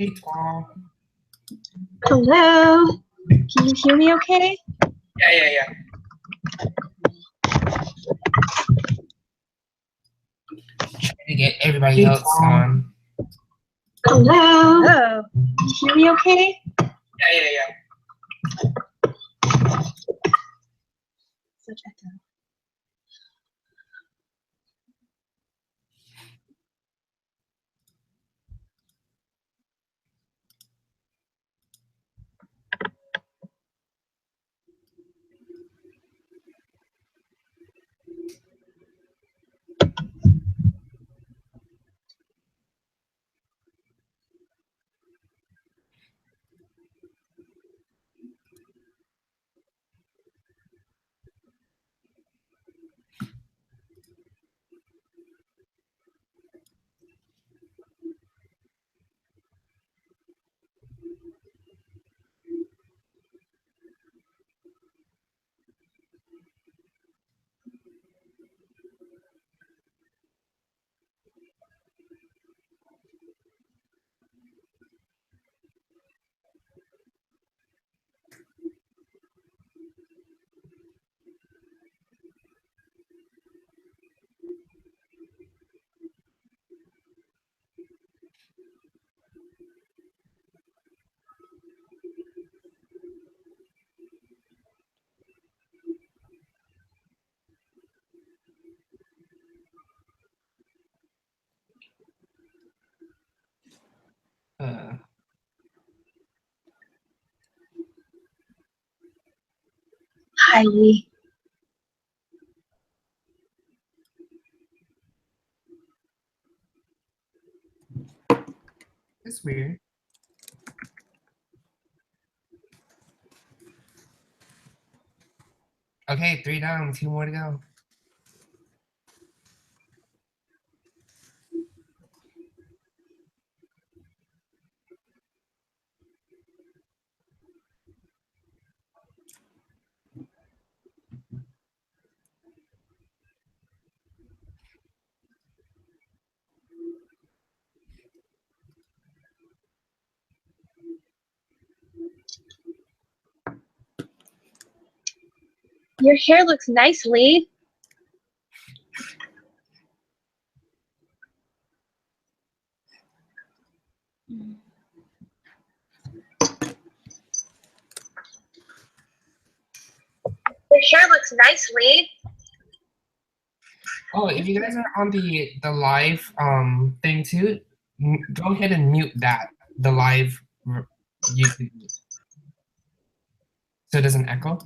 Hey, Thoa. Hello. Can you hear me okay? Yeah. Trying to get everybody else on. Hello. Can you hear me okay? Yeah. Such echo. Hi. It's weird. Okay, 3 down, 2 more to go. Your hair looks nice, Lee. Your hair looks nice, Lee. Oh, if you guys are on the live thing too, go ahead and mute that, the live YouTube, so it doesn't echo.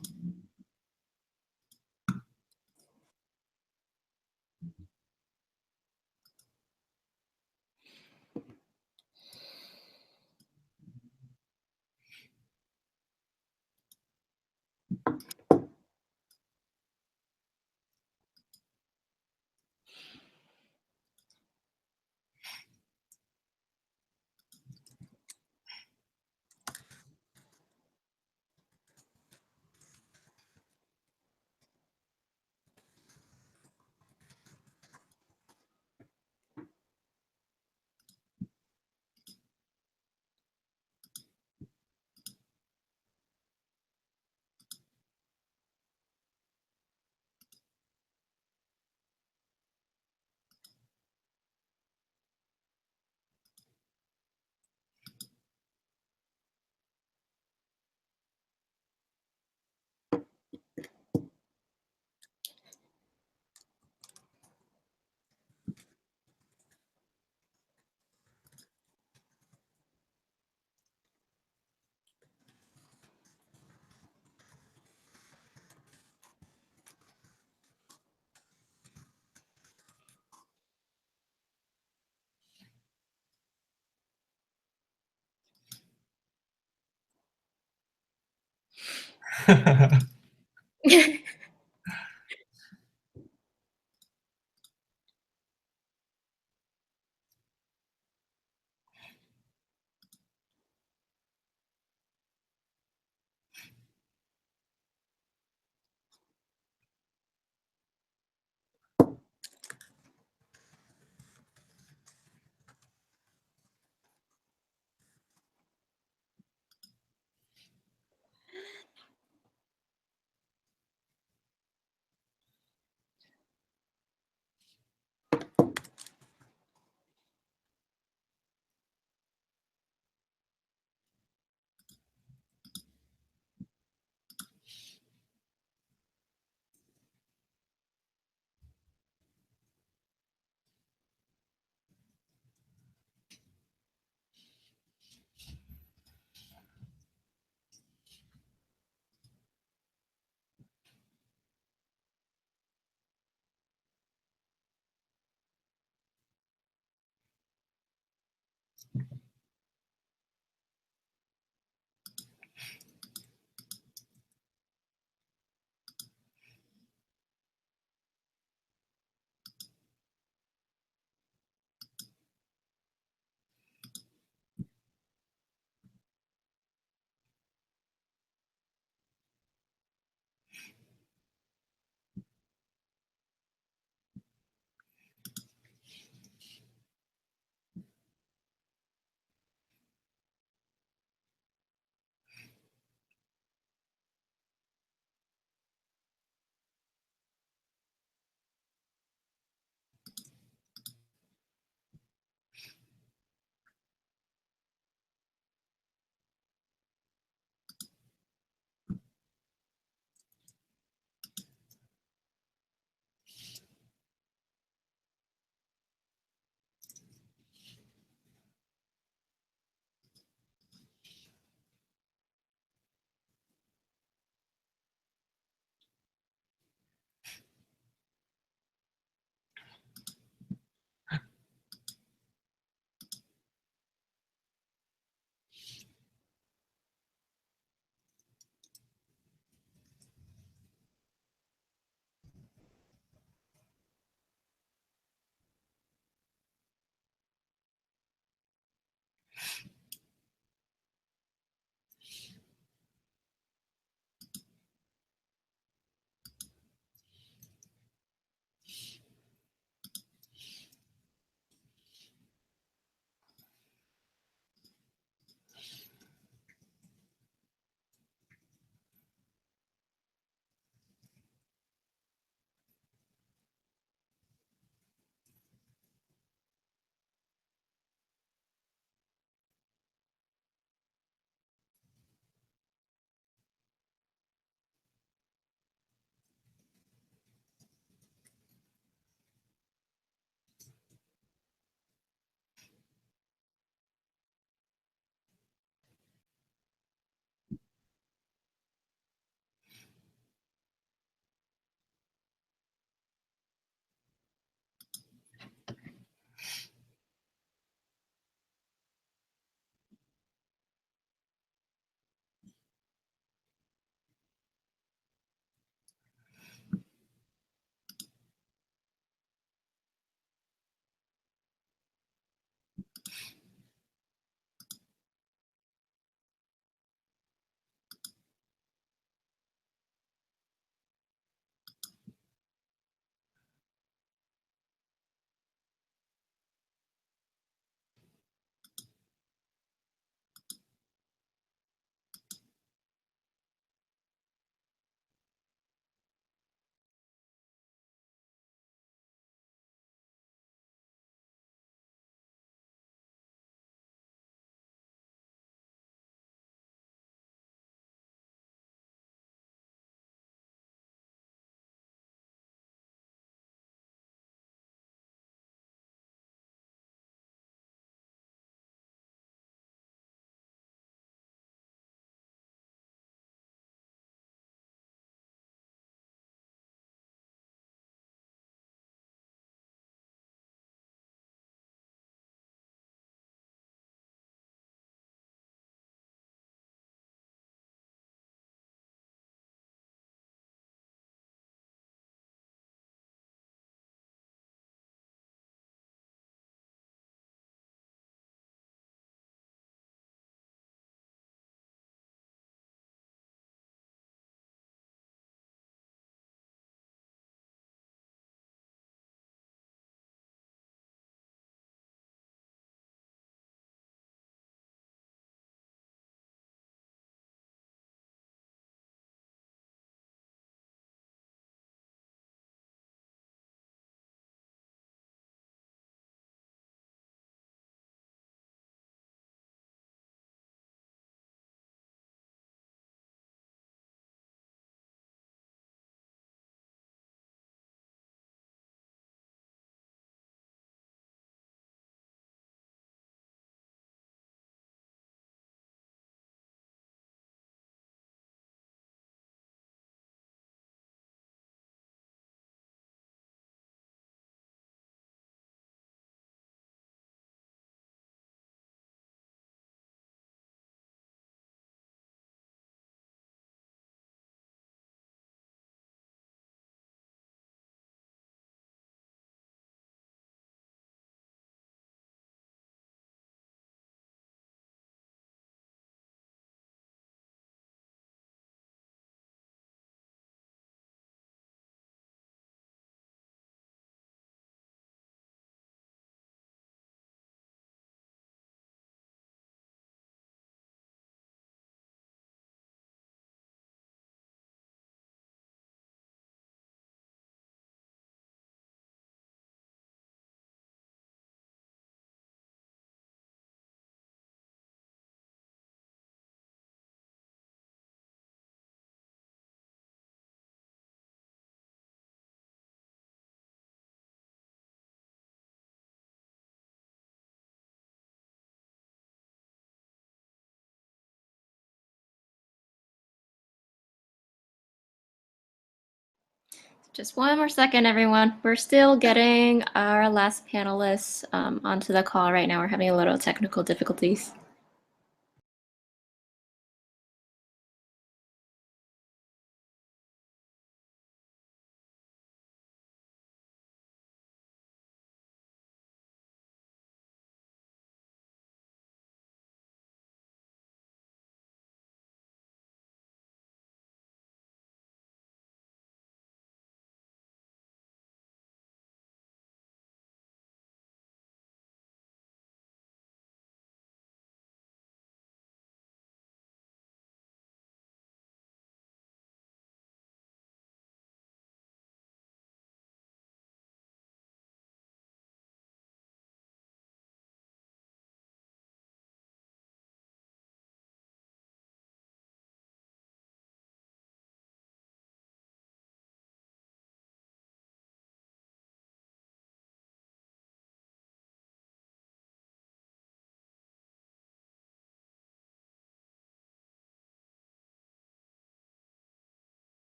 Just one more second, everyone. We're still getting our last panelists onto the call right now. We're having a little technical difficulties.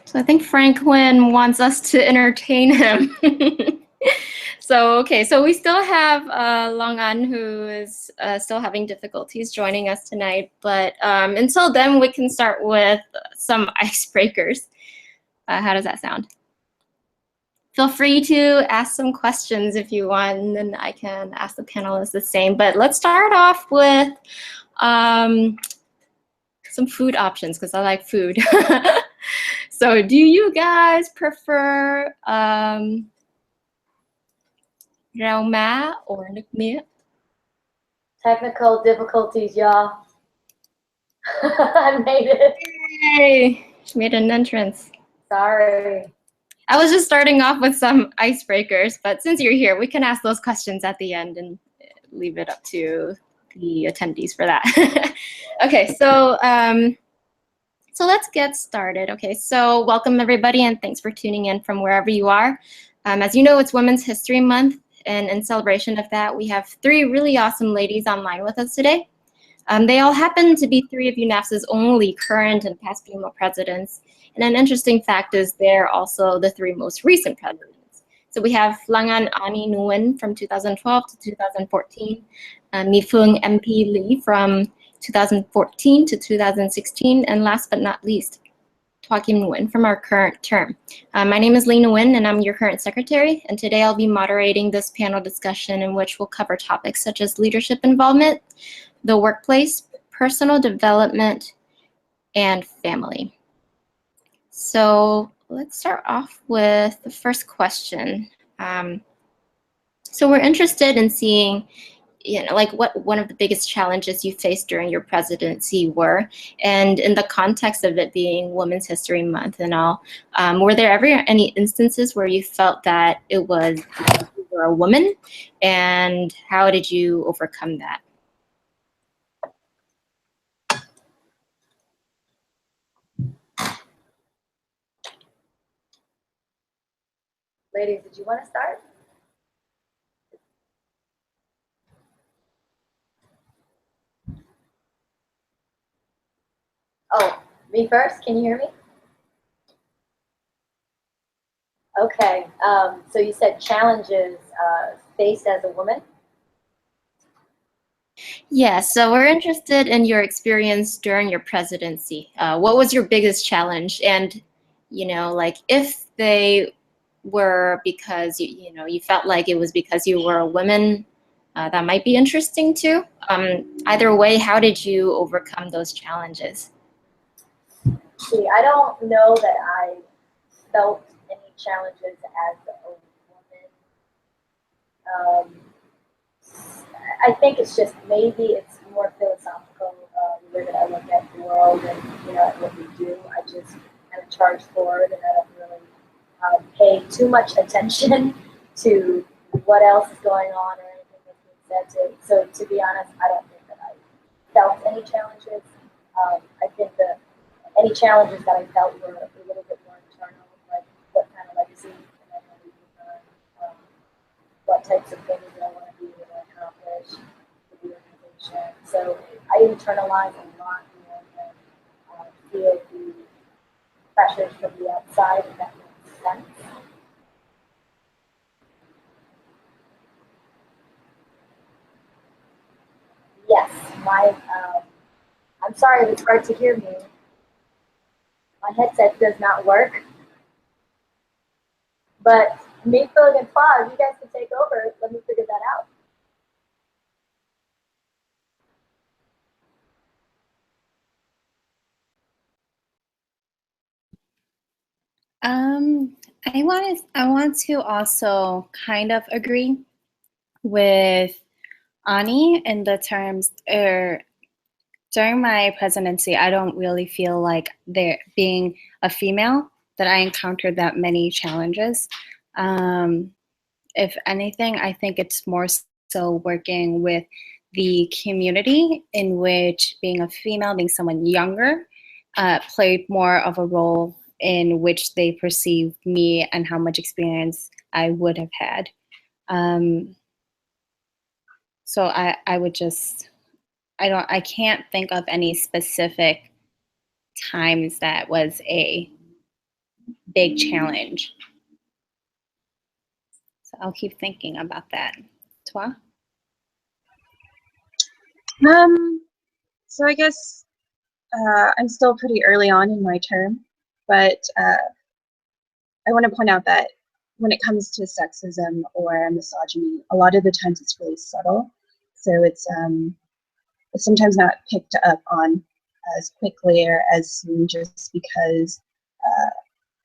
So I think Franklin wants us to entertain him. So we still have Long An, who is still having difficulties joining us tonight. But until then, we can start with some icebreakers. How does that sound? Feel free to ask some questions if you want, and then I can ask the panelists the same. But let's start off with some food options, because I like food. So do you guys prefer rau má or nước mía? Technical difficulties, y'all. I made it. Yay! She made an entrance. Sorry. I was just starting off with some icebreakers, but since you're here, we can ask those questions at the end and leave it up to the attendees for that. Okay, so let's get started. Okay, so welcome everybody and thanks for tuning in from wherever you are. As you know, it's Women's History Month, and in celebration of that, we have 3 really awesome ladies online with us today. They all happen to be 3 of UNAVSA's only current and past female presidents. And an interesting fact is they're also the 3 most recent presidents. So we have Langan Ani Nguyen from 2012 to 2014, My-Phuong MP Lee from 2014 to 2016, and last but not least, Thoa Kim Nguyen from our current term. My name is Lee Nguyen, and I'm your current secretary, and today I'll be moderating this panel discussion in which we'll cover topics such as leadership involvement, the workplace, personal development, and family. So let's start off with the first question. So we're interested in seeing, like what one of the biggest challenges you faced during your presidency were, and in the context of it being Women's History Month and all, were there ever any instances where you felt that it was because you were a woman, and how did you overcome that? Ladies, did you want to start? Oh, me first? Can you hear me? Okay, so you said challenges faced as a woman? Yeah, so we're interested in your experience during your presidency. What was your biggest challenge? And, like if they were because, you felt like it was because you were a woman, that might be interesting too. Either way, how did you overcome those challenges? See, I don't know that I felt any challenges as a woman. I think it's just maybe it's more philosophical the way that I look at the world and at what we do. I just kind of charge forward and I don't really pay too much attention to what else is going on or anything that's being said. So to be honest, I don't think that I felt any challenges. I think that any challenges that I felt were a little bit more internal, like what kind of legacy can I leave behind, what types of things do I want to be able to accomplish with the organization. So I internalize a lot more than feel the pressures from the outside, if that makes sense. Yes, I'm sorry if it's hard to hear me. My headset does not work. But My-Phuong and Thoa, you guys can take over. Let me figure that out. I want to also kind of agree with Ani in the terms, during my presidency, I don't really feel like there being a female that I encountered that many challenges. If anything, I think it's more so working with the community in which being a female, being someone younger, played more of a role in which they perceived me and how much experience I would have had. So I would just, I can't think of any specific times that was a big challenge. So I'll keep thinking about that. Thoa? So I guess I'm still pretty early on in my term, but I want to point out that when it comes to sexism or misogyny, a lot of the times it's really subtle. So it's sometimes not picked up on as quickly or as soon, just because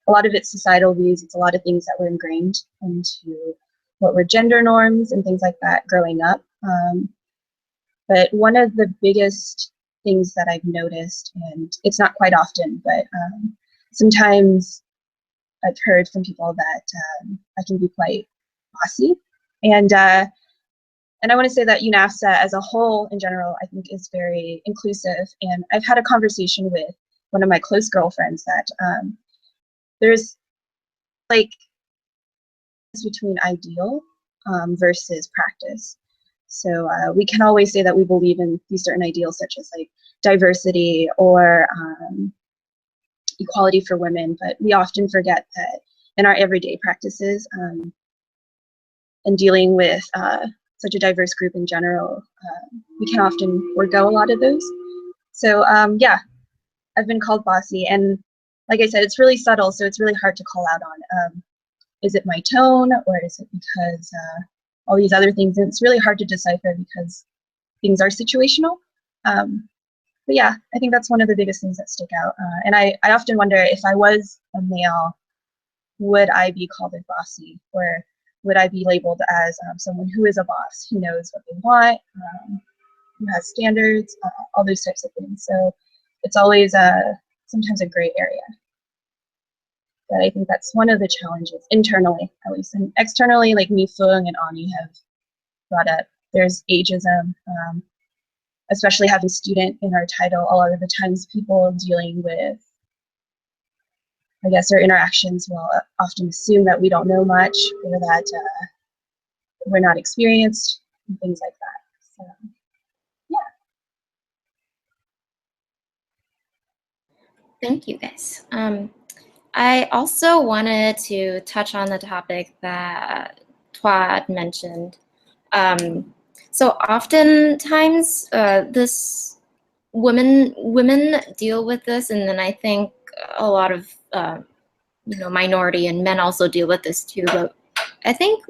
a lot of it's societal views. It's a lot of things that were ingrained into what were gender norms and things like that growing up. But one of the biggest things that I've noticed, and it's not quite often, but sometimes I've heard from people that I can be quite bossy. And I want to say that UNAVSA as a whole, in general, I think is very inclusive. And I've had a conversation with one of my close girlfriends that there's like between ideal versus practice. So we can always say that we believe in these certain ideals, such as like diversity or equality for women, but we often forget that in our everyday practices and dealing with such a diverse group in general, we can often forego a lot of those. So yeah, I've been called bossy, and like I said, it's really subtle, so it's really hard to call out on. Is it my tone, or is it because all these other things? And it's really hard to decipher because things are situational. But yeah, I think that's one of the biggest things that stick out. And I often wonder, if I was a male, would I be called a bossy, or would I be labeled as someone who is a boss, who knows what they want, who has standards, all those types of things. So it's always sometimes a gray area. But I think that's one of the challenges internally, at least. And externally, like My-Phuong and Ani have brought up, there's ageism, especially having student in our title. A lot of the times people dealing with, I guess, their interactions will often assume that we don't know much, or that we're not experienced, and things like that. So, yeah. Thank you, guys. I also wanted to touch on the topic that Thoa mentioned. So oftentimes, women deal with this, and then I think a lot of minority and men also deal with this too. But I think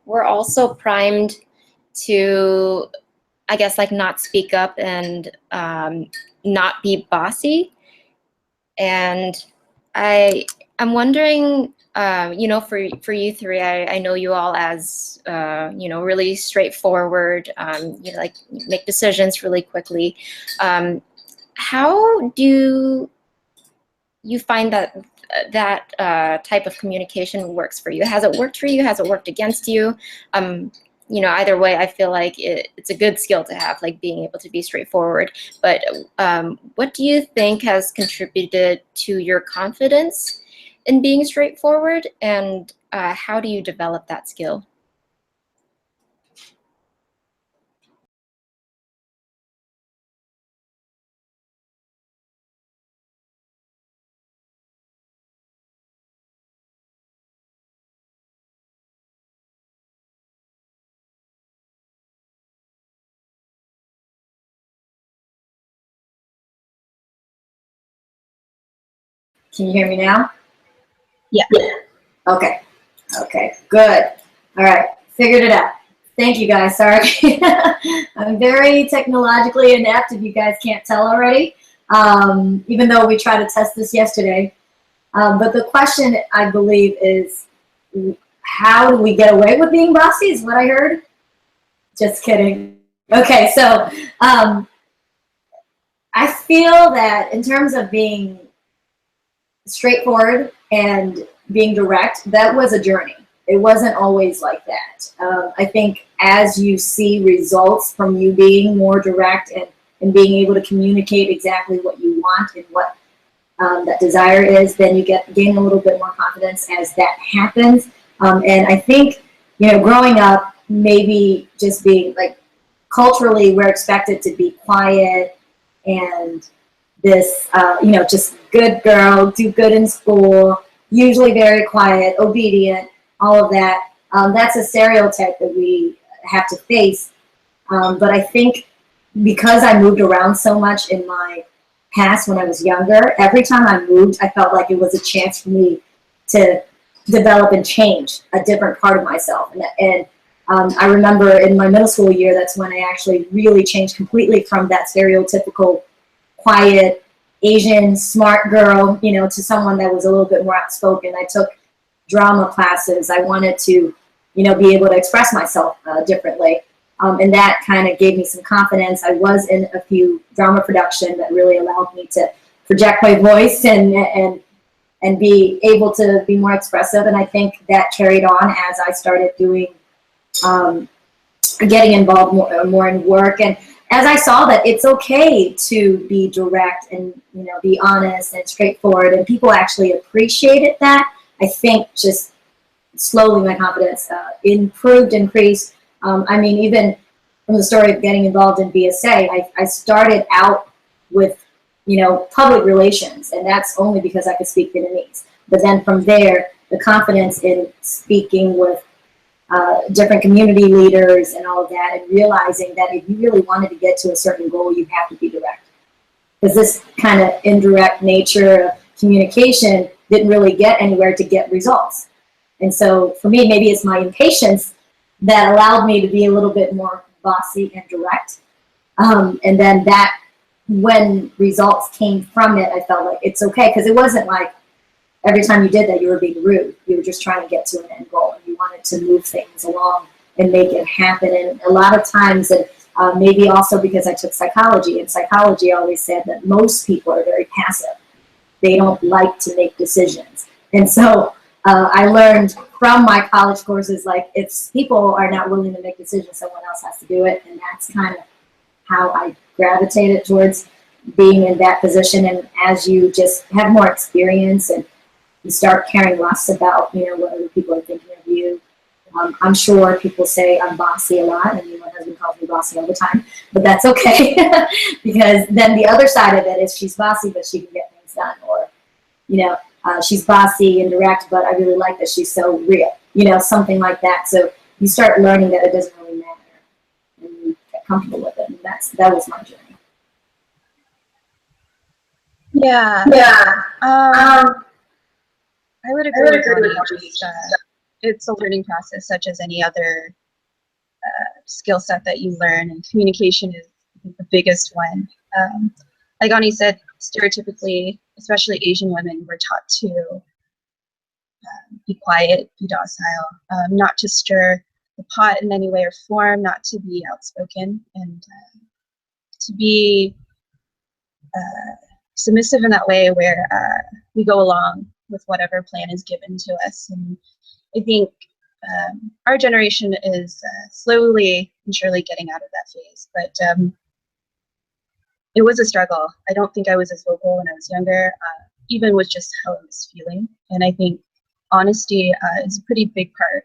we're also primed to, I guess, like not speak up and not be bossy. And I'm wondering, for you three, I know you all as really straightforward, like make decisions really quickly. How do you find that type of communication works for you? Has it worked for you? Has it worked against you? Either way, I feel like it's a good skill to have, like being able to be straightforward. But what do you think has contributed to your confidence in being straightforward, and how do you develop that skill? Can you hear me now? Yeah. Okay. Okay, good. All right, figured it out. Thank you, guys. Sorry. I'm very technologically inept, if you guys can't tell already, even though we tried to test this yesterday. But the question, I believe, is how do we get away with being bossy, is what I heard. Just kidding. Okay, so I feel that in terms of being straightforward and being direct, that was a journey. It wasn't always like that. I think as you see results from you being more direct and being able to communicate exactly what you want and what that desire is, then you gain a little bit more confidence as that happens. And I think, growing up, maybe just being like, culturally, we're expected to be quiet and this, just good girl, do good in school, usually very quiet, obedient, all of that. That's a stereotype that we have to face. But I think because I moved around so much in my past when I was younger, every time I moved, I felt like it was a chance for me to develop and change a different part of myself. And I remember in my middle school year, that's when I actually really changed completely from that stereotypical quiet Asian smart girl, to someone that was a little bit more outspoken. I took drama classes. I wanted to, be able to express myself differently. And that kind of gave me some confidence. I was in a few drama production that really allowed me to project my voice and be able to be more expressive. And I think that carried on as I started doing, getting involved more in work. And as I saw that it's okay to be direct and, you know, be honest and straightforward, and people actually appreciated that, I think just slowly my confidence increased. I mean, even from the story of getting involved in BSA, I started out with, you know, public relations, and that's only because I could speak Vietnamese. But then from there, the confidence in speaking with different community leaders and all of that, and realizing that if you really wanted to get to a certain goal, you have to be direct. Because this kind of indirect nature of communication didn't really get anywhere to get results. And so for me, maybe it's my impatience that allowed me to be a little bit more bossy and direct. And then that, when results came from it, I felt like it's okay, because it wasn't like every time you did that you were being rude. You were just trying to get to an end goal, and you wanted to move things along and make it happen. And a lot of times, and maybe also because I took psychology, and psychology always said that most people are very passive. They don't like to make decisions. And so I learned from my college courses, like, if people are not willing to make decisions, someone else has to do it. And that's kind of how I gravitated towards being in that position. And as you just have more experience and you start caring less about, you know, what other people are thinking of you. I'm sure people say I'm bossy a lot, and my husband calls me bossy all the time, but that's okay. Because then the other side of it is she's bossy, but she can get things done. Or, you know, she's bossy and direct, but I really like that she's so real, you know, something like that. So you start learning that it doesn't really matter, and you get comfortable with it. And that was my journey. Yeah. I would agree with that. It's a learning process, such as any other skill set that you learn, and communication is, I think, the biggest one. Like Ani said, stereotypically, especially Asian women, we're taught to be quiet, be docile, not to stir the pot in any way or form, not to be outspoken, and to be submissive in that way, where we go along with whatever plan is given to us. And I think our generation is slowly and surely getting out of that phase, but it was a struggle. I don't think I was as vocal when I was younger, even with just how I was feeling. And I think honesty is a pretty big part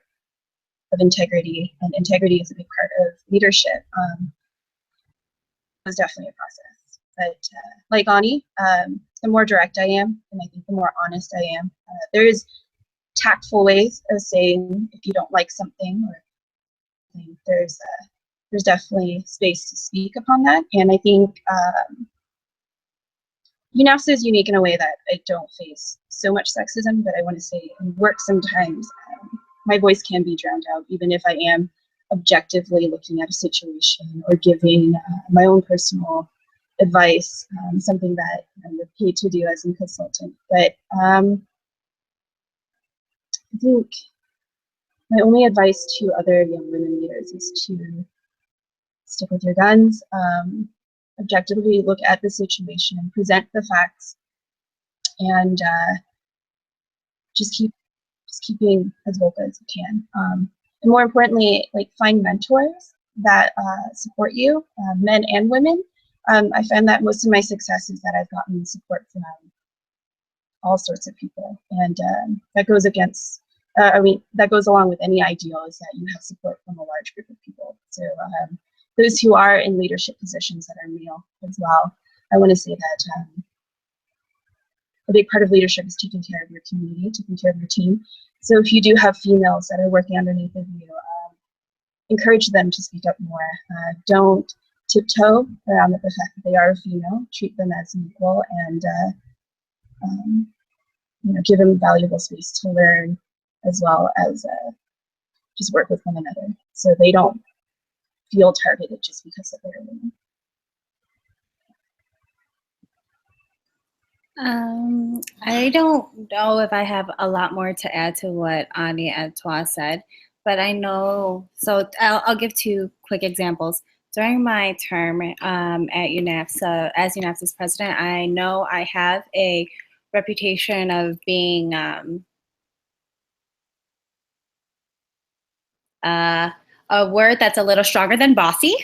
of integrity, and integrity is a big part of leadership. It was definitely a process. But like Ani, the more direct I am, and I think the more honest I am, there is tactful ways of saying if you don't like something, or there's definitely space to speak upon that. And I think UNAVSA is unique in a way that I don't face so much sexism, but I want to say in work sometimes my voice can be drowned out, even if I am objectively looking at a situation or giving my own personal advice, something that I'm paid to do as a consultant. But I think my only advice to other young women leaders is to stick with your guns, objectively look at the situation, present the facts, and just keep being as vocal as you can. And more importantly, like, find mentors that support you, men and women. I find that most of my success is that I've gotten support from all sorts of people, and that goes against. That goes along with any ideal, is that you have support from a large group of people. So those who are in leadership positions that are male as well, I want to say that a big part of leadership is taking care of your community, taking care of your team. So if you do have females that are working underneath of you, encourage them to speak up more. Don't tiptoe around the fact that they are a female. Treat them as equal, and give them valuable space to learn, as well as just work with one another, so they don't feel targeted just because of their women. I don't know if I have a lot more to add to what Ani and Thoa said, but I know, so I'll give two quick examples. During my term at UNAVSA, as UNAVSA's president, I know I have a reputation of being a word that's a little stronger than bossy,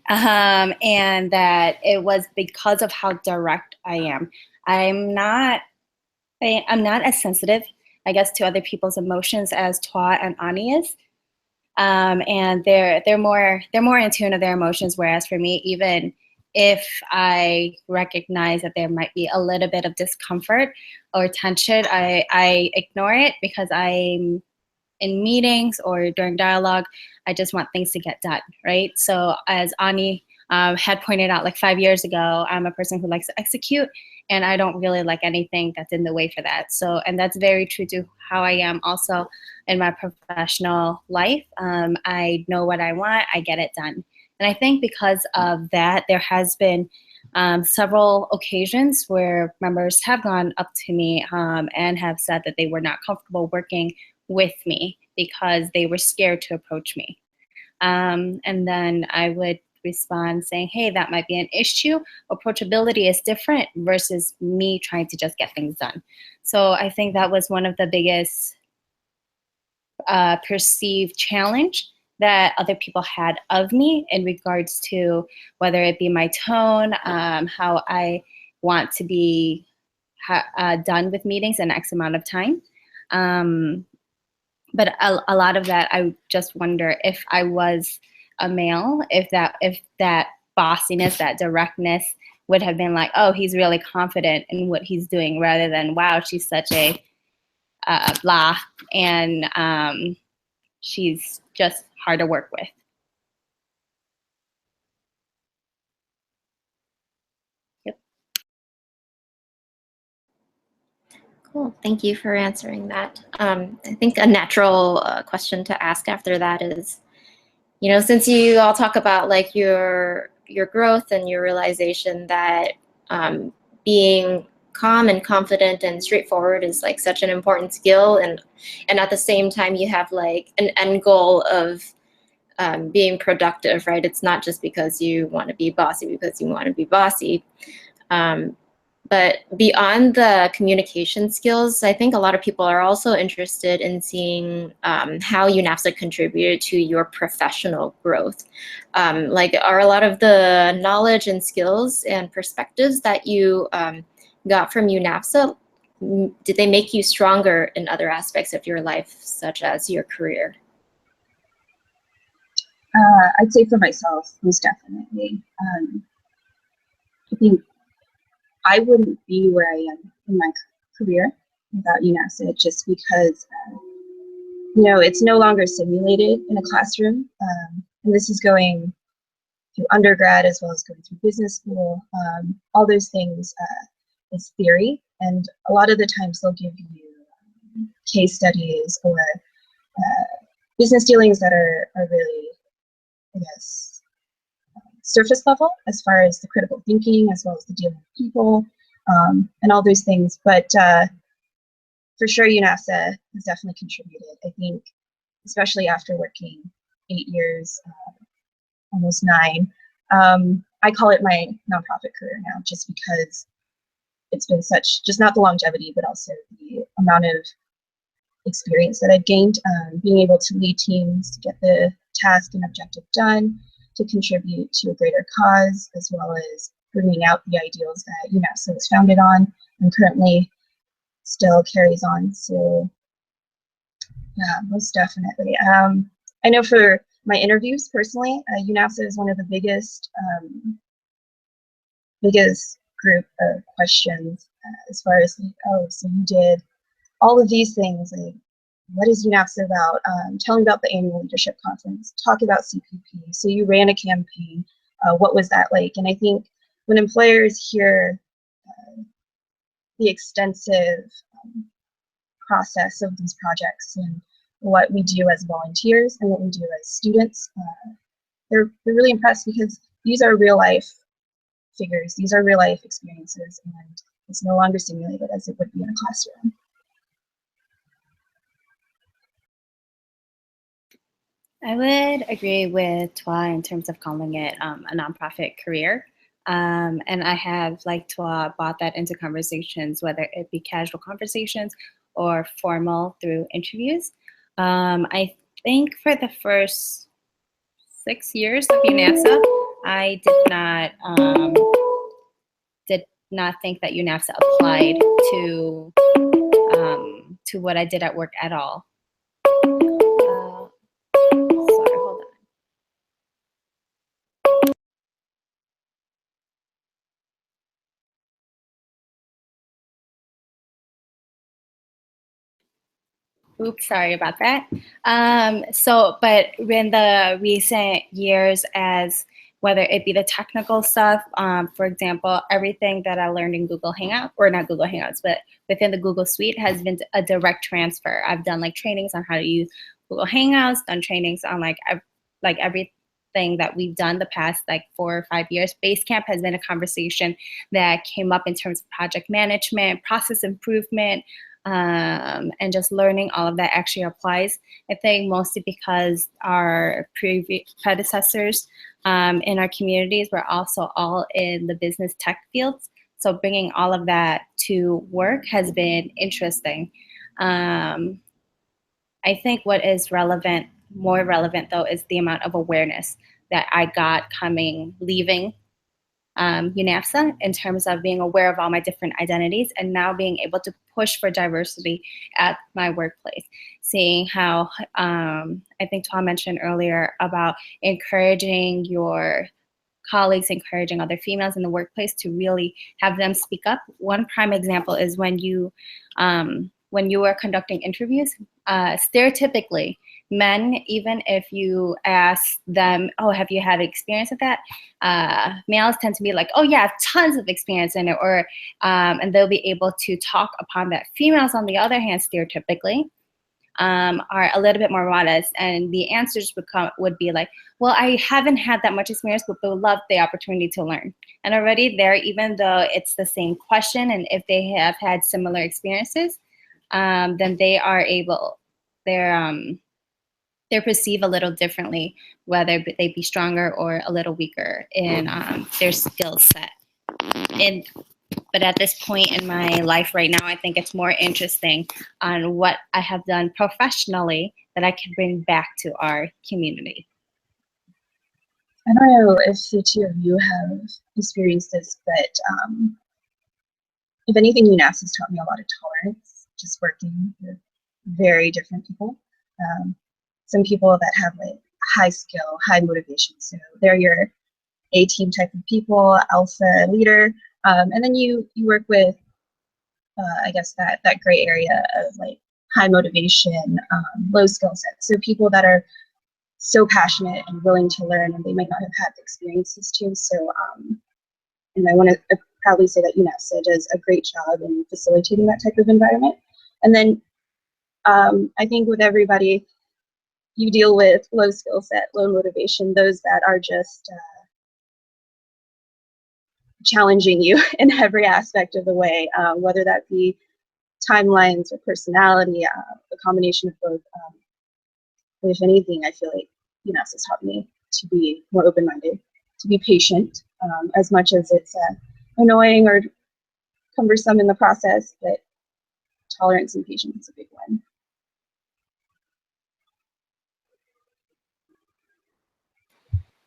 and that it was because of how direct I am. I'm not as sensitive, I guess, to other people's emotions as Thoa and Ani is. And they're more in tune with their emotions, whereas for me, even if I recognize that there might be a little bit of discomfort or tension, I ignore it because I'm in meetings or during dialogue, I just want things to get done, right? So as Ani had pointed out like 5 years ago, I'm a person who likes to execute, and I don't really like anything that's in the way for that. So, and that's very true to how I am also in my professional life. I know what I want, I get it done. And I think because of that, there has been several occasions where members have gone up to me and have said that they were not comfortable working with me because they were scared to approach me. And then I would respond saying, hey, that might be an issue. Approachability is different versus me trying to just get things done. So I think that was one of the biggest perceived challenge that other people had of me in regards to whether it be my tone, how I want to be done with meetings in X amount of time. But a lot of that, I just wonder if I was a male, if that bossiness, that directness would have been like, oh, he's really confident in what he's doing, rather than, wow, she's such a blah, and she's just hard to work with. Yep. Cool. Thank you for answering that. I think a natural question to ask after that is, you know, since you all talk about like your growth and your realization that being calm and confident and straightforward is like such an important skill, and at the same time you have like an end goal of being productive, right? It's not just because you want to be bossy because you want to be bossy. But beyond the communication skills, I think a lot of people are also interested in seeing how UNAVSA contributed to your professional growth. Like, are a lot of the knowledge and skills and perspectives that you got from UNAVSA, did they make you stronger in other aspects of your life, such as your career? I'd say for myself, most definitely. I think I wouldn't be where I am in my career without UNAVSA, just because, you know, it's no longer simulated in a classroom. And this is going through undergrad as well as going through business school. All those things is theory. And a lot of the times they'll give you case studies or business dealings that are really, I guess, surface level as far as the critical thinking, as well as the dealing with people, and all those things. But for sure, UNAVSA has definitely contributed. I think, especially after working 8 years, almost 9, I call it my nonprofit career now, just because it's been such, just not the longevity, but also the amount of experience that I've gained, being able to lead teams to get the task and objective done, to contribute to a greater cause, as well as bringing out the ideals that UNAVSA was founded on and currently still carries on. So yeah, most definitely. I know for my interviews personally, UNAVSA is one of the biggest group of questions as far as like, oh, so you did all of these things, like, what is UNAVSA about? Tell me about the annual leadership conference. Talk about CPP. So you ran a campaign. What was that like? And I think when employers hear the extensive process of these projects and what we do as volunteers and what we do as students, they're really impressed, because these are real life figures. These are real life experiences, and it's no longer simulated as it would be in a classroom. I would agree with Thoa in terms of calling it a nonprofit career. And I have, like Thoa, brought that into conversations, whether it be casual conversations or formal through interviews. I think for the first 6 years of UNAVSA, I did not think that UNAVSA applied to what I did at work at all. Sorry, hold on. Oops, sorry about that. But in the recent years, as whether it be the technical stuff, for example, everything that I learned in Google Hangout, or not Google Hangouts, but within the Google Suite has been a direct transfer. I've done like trainings on how to use Google Hangouts, done trainings on like everything that we've done the past like 4 or 5 years. Basecamp has been a conversation that came up in terms of project management, process improvement, and just learning all of that actually applies. I think mostly because our predecessors in our communities were also all in the business tech fields. So bringing all of that to work has been interesting. I think what is more relevant though, is the amount of awareness that I got leaving UNAVSA, in terms of being aware of all my different identities and now being able to push for diversity at my workplace. Seeing how, I think Thoa mentioned earlier about encouraging your colleagues, encouraging other females in the workplace to really have them speak up. One prime example is when you are conducting interviews, stereotypically, men, even if you ask them, oh, have you had experience with that? Males tend to be like, oh yeah, tons of experience in it, or and they'll be able to talk upon that. Females, on the other hand, stereotypically, are a little bit more modest, and the answers would be like, well, I haven't had that much experience, but would love the opportunity to learn. And already there, even though it's the same question, and if they have had similar experiences, then they're perceived a little differently, whether they be stronger or a little weaker in their skill set. But at this point in my life right now, I think it's more interesting on what I have done professionally that I can bring back to our community. I don't know if the two of you have experienced this, but if anything, UNAVSA has taught me a lot of tolerance, just working with very different people. Some people that have like high skill, high motivation. So they're your A-team type of people, alpha leader. And then you work with, I guess, that gray area of like high motivation, low skill set. So people that are so passionate and willing to learn, and they might not have had the experiences too. So, and I want to proudly say that UNAVSA does a great job in facilitating that type of environment. And then I think with everybody, you deal with low skill set, low motivation, those that are just challenging you in every aspect of the way, whether that be timelines or personality, a combination of both. But if anything, I feel like UNAVSA has taught me to be more open-minded, to be patient, as much as it's annoying or cumbersome in the process, but tolerance and patience is a big one.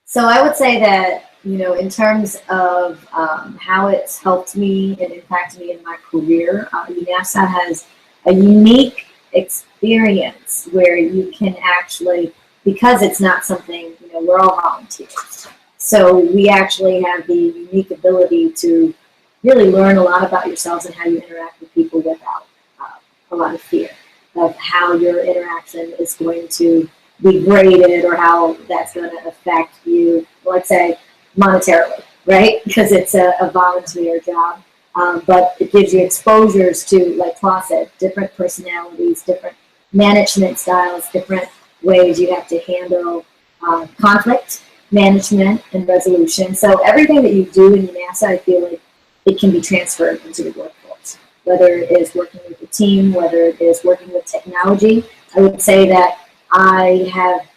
So I would say that, in terms of how it's helped me and impacted me in my career, UNAVSA has a unique experience where you can actually, because it's not something, we're all volunteers. So we actually have the unique ability to really learn a lot about yourselves and how you interact with people without a lot of fear of how your interaction is going to be graded or how that's going to affect you, let's say, monetarily, right? Because it's a volunteer job. But it gives you exposures to, like Thoa said, different personalities, different management styles, different ways you have to handle conflict management and resolution. So everything that you do in UNAVSA, I feel like it can be transferred into the workforce, whether it is working with a team, whether it is working with technology. I would say that I have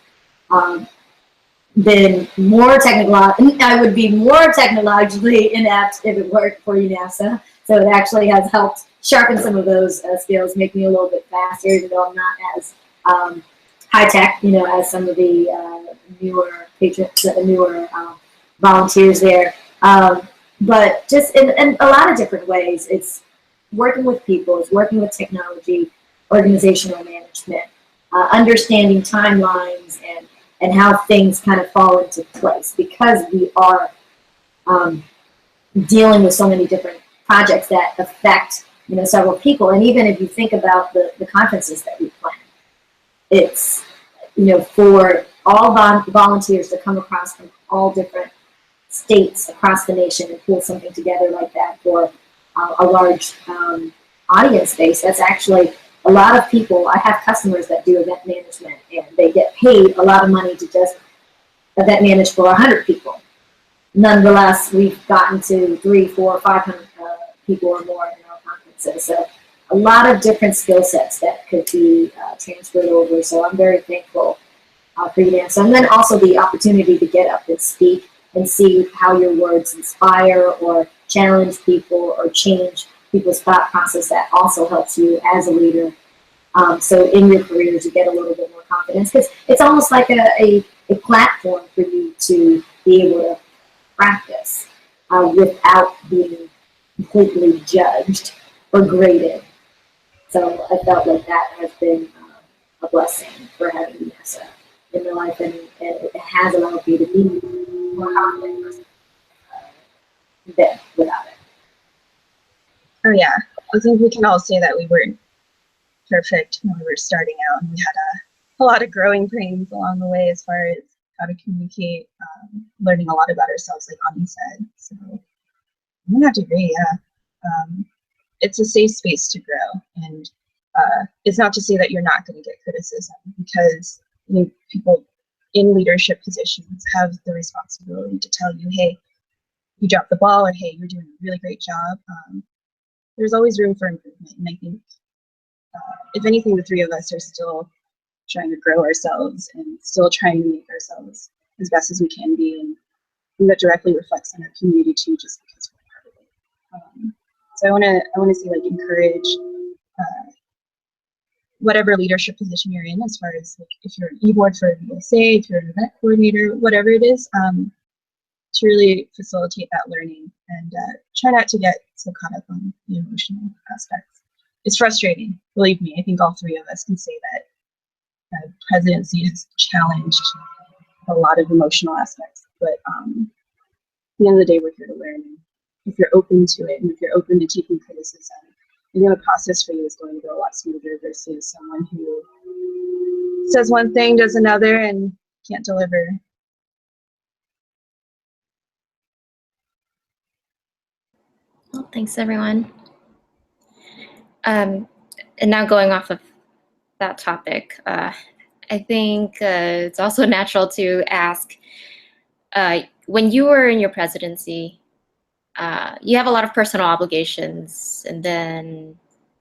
been more I would be more technologically inept if it worked for UNAVSA. So it actually has helped sharpen some of those skills, make me a little bit faster, even though I'm not as high tech, as some of the newer patrons, newer volunteers there. But just in a lot of different ways, it's working with people, it's working with technology, organizational management, understanding timelines and how things kind of fall into place, because we are dealing with so many different projects that affect several people. And even if you think about the conferences that we plan, it's for all volunteers to come across from all different states across the nation and pull something together like that for a large audience base. That's actually a lot of people. I have customers that do event management, and they get paid a lot of money to just event manage for 100 people. Nonetheless, we've gotten to 300, 400, 500 people or more in our conferences. So a lot of different skill sets that could be transferred over. So I'm very thankful for UNAVSA. And then also the opportunity to get up and speak and see how your words inspire or challenge people or change people's thought process. That also helps you as a leader. So in your career to get a little bit more confidence, because it's almost like a platform for you to be able to practice without being completely judged or graded. So I felt like that has been a blessing for having UNAVSA in my life, and it has allowed me to be more confident than without it. Oh yeah, I think we can all say that we weren't perfect when we were starting out, and we had a lot of growing pains along the way as far as how to communicate, learning a lot about ourselves, like Ani said. So I'm gonna have to agree, yeah. It's a safe space to grow, and it's not to say that you're not going to get criticism, because people in leadership positions have the responsibility to tell you, hey, you dropped the ball, or hey, you're doing a really great job. There's always room for improvement, and I think if anything, the three of us are still trying to grow ourselves and still trying to make ourselves as best as we can be, and that directly reflects on our community too, just because we're part of it. So I want to say, like, encourage whatever leadership position you're in, as far as like if you're an e-board for a VSA, if you're an event coordinator, whatever it is, to really facilitate that learning and try not to get so caught up on the emotional aspects. It's frustrating, believe me. I think all three of us can say that presidency has challenged a lot of emotional aspects, but at the end of the day, we're here to learn. And if you're open to it, and if you're open to taking criticism, the process for you is going to go a lot smoother versus someone who says one thing, does another, and can't deliver. Well, thanks, everyone. And now going off of that topic, I think it's also natural to ask, when you were in your presidency, you have a lot of personal obligations, and then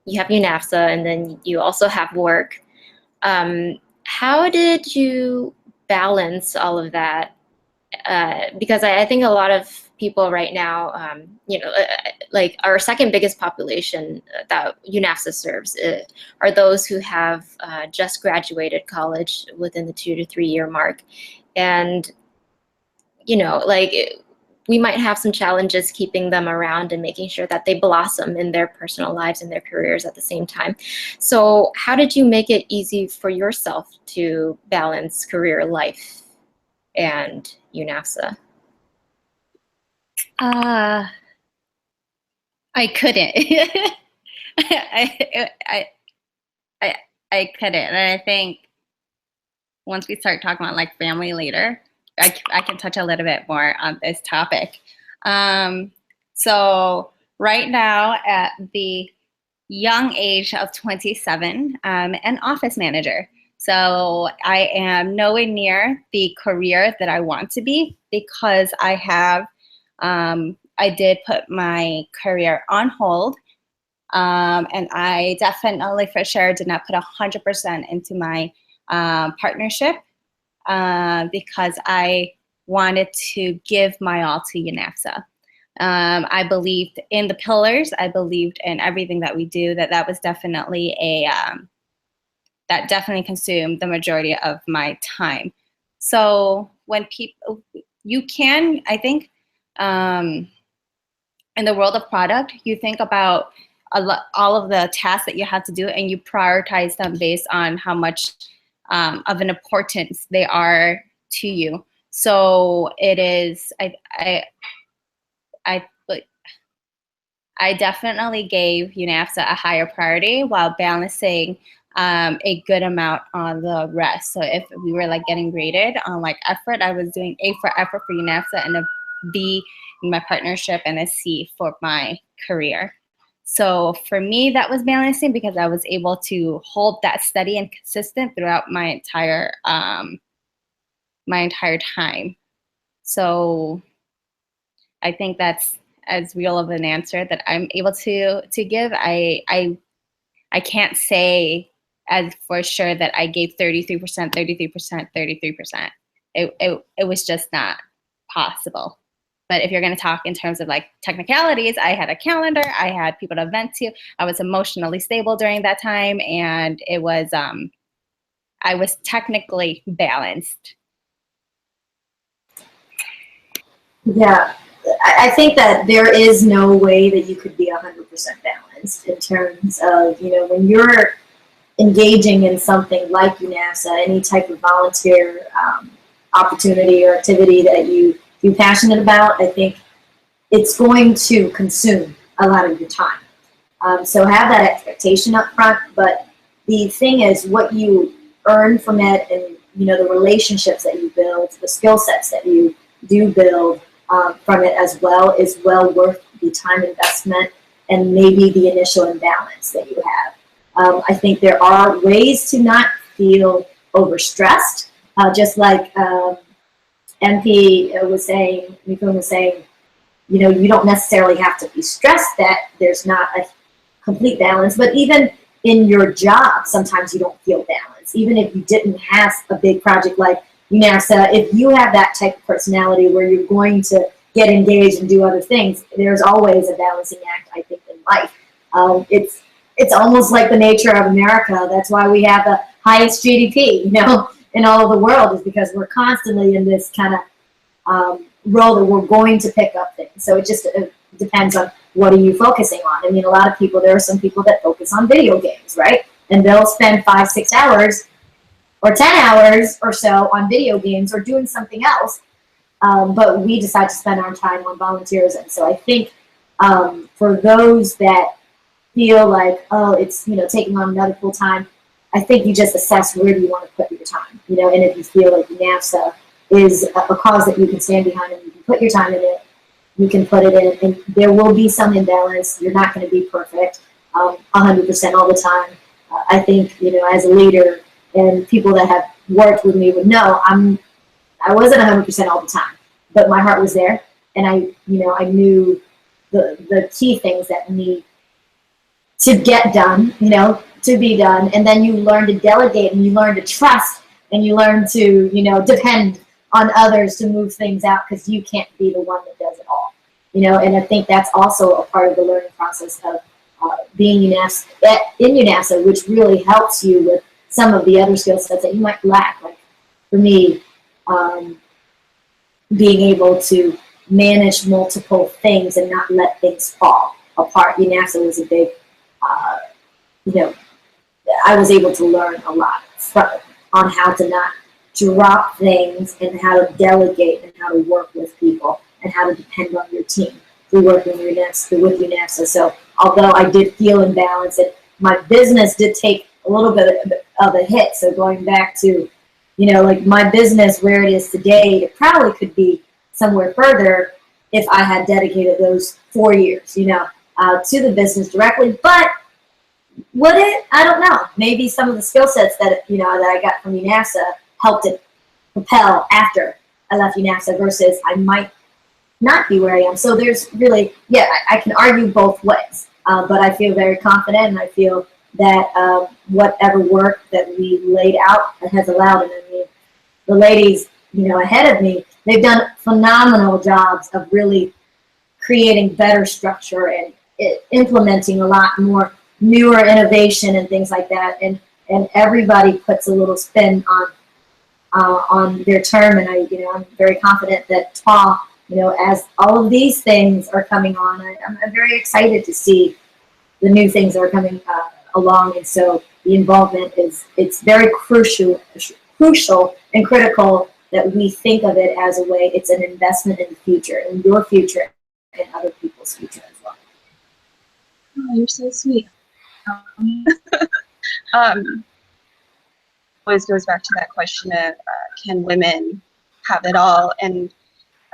you have UNAVSA, and then you also have work. How did you balance all of that? Because I think a lot of people right now, like our second biggest population that UNAVSA serves are those who have just graduated college within the 2 to 3 year mark. And, we might have some challenges keeping them around and making sure that they blossom in their personal lives and their careers at the same time. So how did you make it easy for yourself to balance career life and UNAVSA? I couldn't. I couldn't. And I think once we start talking about like family later, I can touch a little bit more on this topic. So right now, at the young age of 27, I'm an office manager. So I am nowhere near the career that I want to be, because I have, I did put my career on hold. And I definitely for sure did not put 100% into my partnership because I wanted to give my all to UNAVSA. I believed in the pillars. I believed in everything that we do. That was definitely that definitely consumed the majority of my time. So when people, you can, I think, in the world of product, you think about all of the tasks that you have to do, and you prioritize them based on how much of an importance they are to you. So it is, I definitely gave UNAVSA a higher priority while balancing a good amount on the rest. So if we were like getting graded on like effort, I was doing A for effort for UNAVSA and a B in my partnership and a C for my career. So for me, that was balancing because I was able to hold that steady and consistent throughout my entire time. So I think that's as real of an answer that I'm able to give. I can't say as for sure that I gave 33%, 33%, 33%. It was just not possible. But if you're going to talk in terms of like technicalities, I had a calendar, I had people to vent to, I was emotionally stable during that time, and it was I was technically balanced. Yeah, I think that there is no way that you could be 100% balanced in terms of, you know, when you're engaging in something like UNAVSA, any type of volunteer opportunity or activity that you're passionate about, I think it's going to consume a lot of your time. So have that expectation up front, but the thing is what you earn from it and, you know, the relationships that you build, the skill sets that you do build from it as well is well worth the time investment and maybe the initial imbalance that you have. I think there are ways to not feel overstressed, just like MP was saying, My-Phuong was saying, you know, you don't necessarily have to be stressed that there's not a complete balance, but even in your job, sometimes you don't feel balanced. Even if you didn't have a big project like UNAVSA, if you have that type of personality where you're going to get engaged and do other things, there's always a balancing act, I think, in life. It's almost like the nature of America. That's why we have the highest GDP, you know, in all of the world, is because we're constantly in this kind of role that we're going to pick up things. So it just depends on what are you focusing on. I mean, a lot of people, there are some people that focus on video games, right? And they'll spend 5-6 hours or 10 hours or so on video games or doing something else. But we decide to spend our time on volunteerism. So I think for those that feel like, oh, it's, you know, taking on another full time, I think you just assess where do you want to put your time, you know, and if you feel like UNAVSA is a cause that you can stand behind and you can put your time in it, you can put it in, and there will be some imbalance. You're not going to be perfect 100% all the time. I think, you know, as a leader, and people that have worked with me would know I wasn't 100% all the time, but my heart was there, and I knew the key things that need to get done, you know, to be done, and then you learn to delegate, and you learn to trust, and you learn to, you know, depend on others to move things out, because you can't be the one that does it all, you know. And I think that's also a part of the learning process of being in UNAVSA, which really helps you with some of the other skill sets that you might lack. Like for me, being able to manage multiple things and not let things fall apart. UNAVSA was a big, you know, I was able to learn a lot on how to not drop things and how to delegate and how to work with people and how to depend on your team through working with UNAVSA. So although I did feel imbalanced, and my business did take a little bit of a hit. So going back to, you know, like my business where it is today, it probably could be somewhere further if I had dedicated those 4 years, you know, to the business directly. But would it? I don't know. Maybe some of the skill sets that, you know, that I got from UNAVSA helped it propel after I left UNAVSA versus I might not be where I am. So there's really, yeah, I can argue both ways, but I feel very confident, and I feel that whatever work that we laid out has allowed it. I mean, the ladies, you know, ahead of me, they've done phenomenal jobs of really creating better structure and implementing a lot more newer innovation and things like that. And everybody puts a little spin on their term. And I'm very confident that Thoa, as all of these things are coming on, I'm very excited to see the new things that are coming along. And so the involvement it's very crucial and critical that we think of it as a way, it's an investment in the future, in your future and other people's future as well. Oh, you're so sweet. Always goes back to that question of can women have it all? And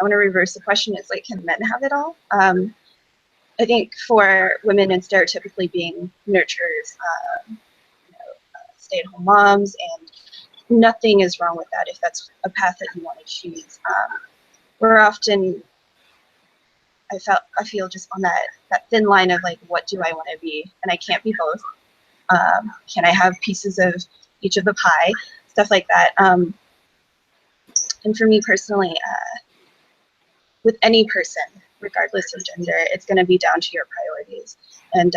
I want to reverse the question. It's like, can men have it all? I think for women and stereotypically being nurturers, stay-at-home moms, and nothing is wrong with that if that's a path that you want to choose. We're often, I feel just on that thin line of like, what do I want to be? And I can't be both. Can I have pieces of each of the pie? Stuff like that. And for me personally, with any person, regardless of gender, it's going to be down to your priorities. And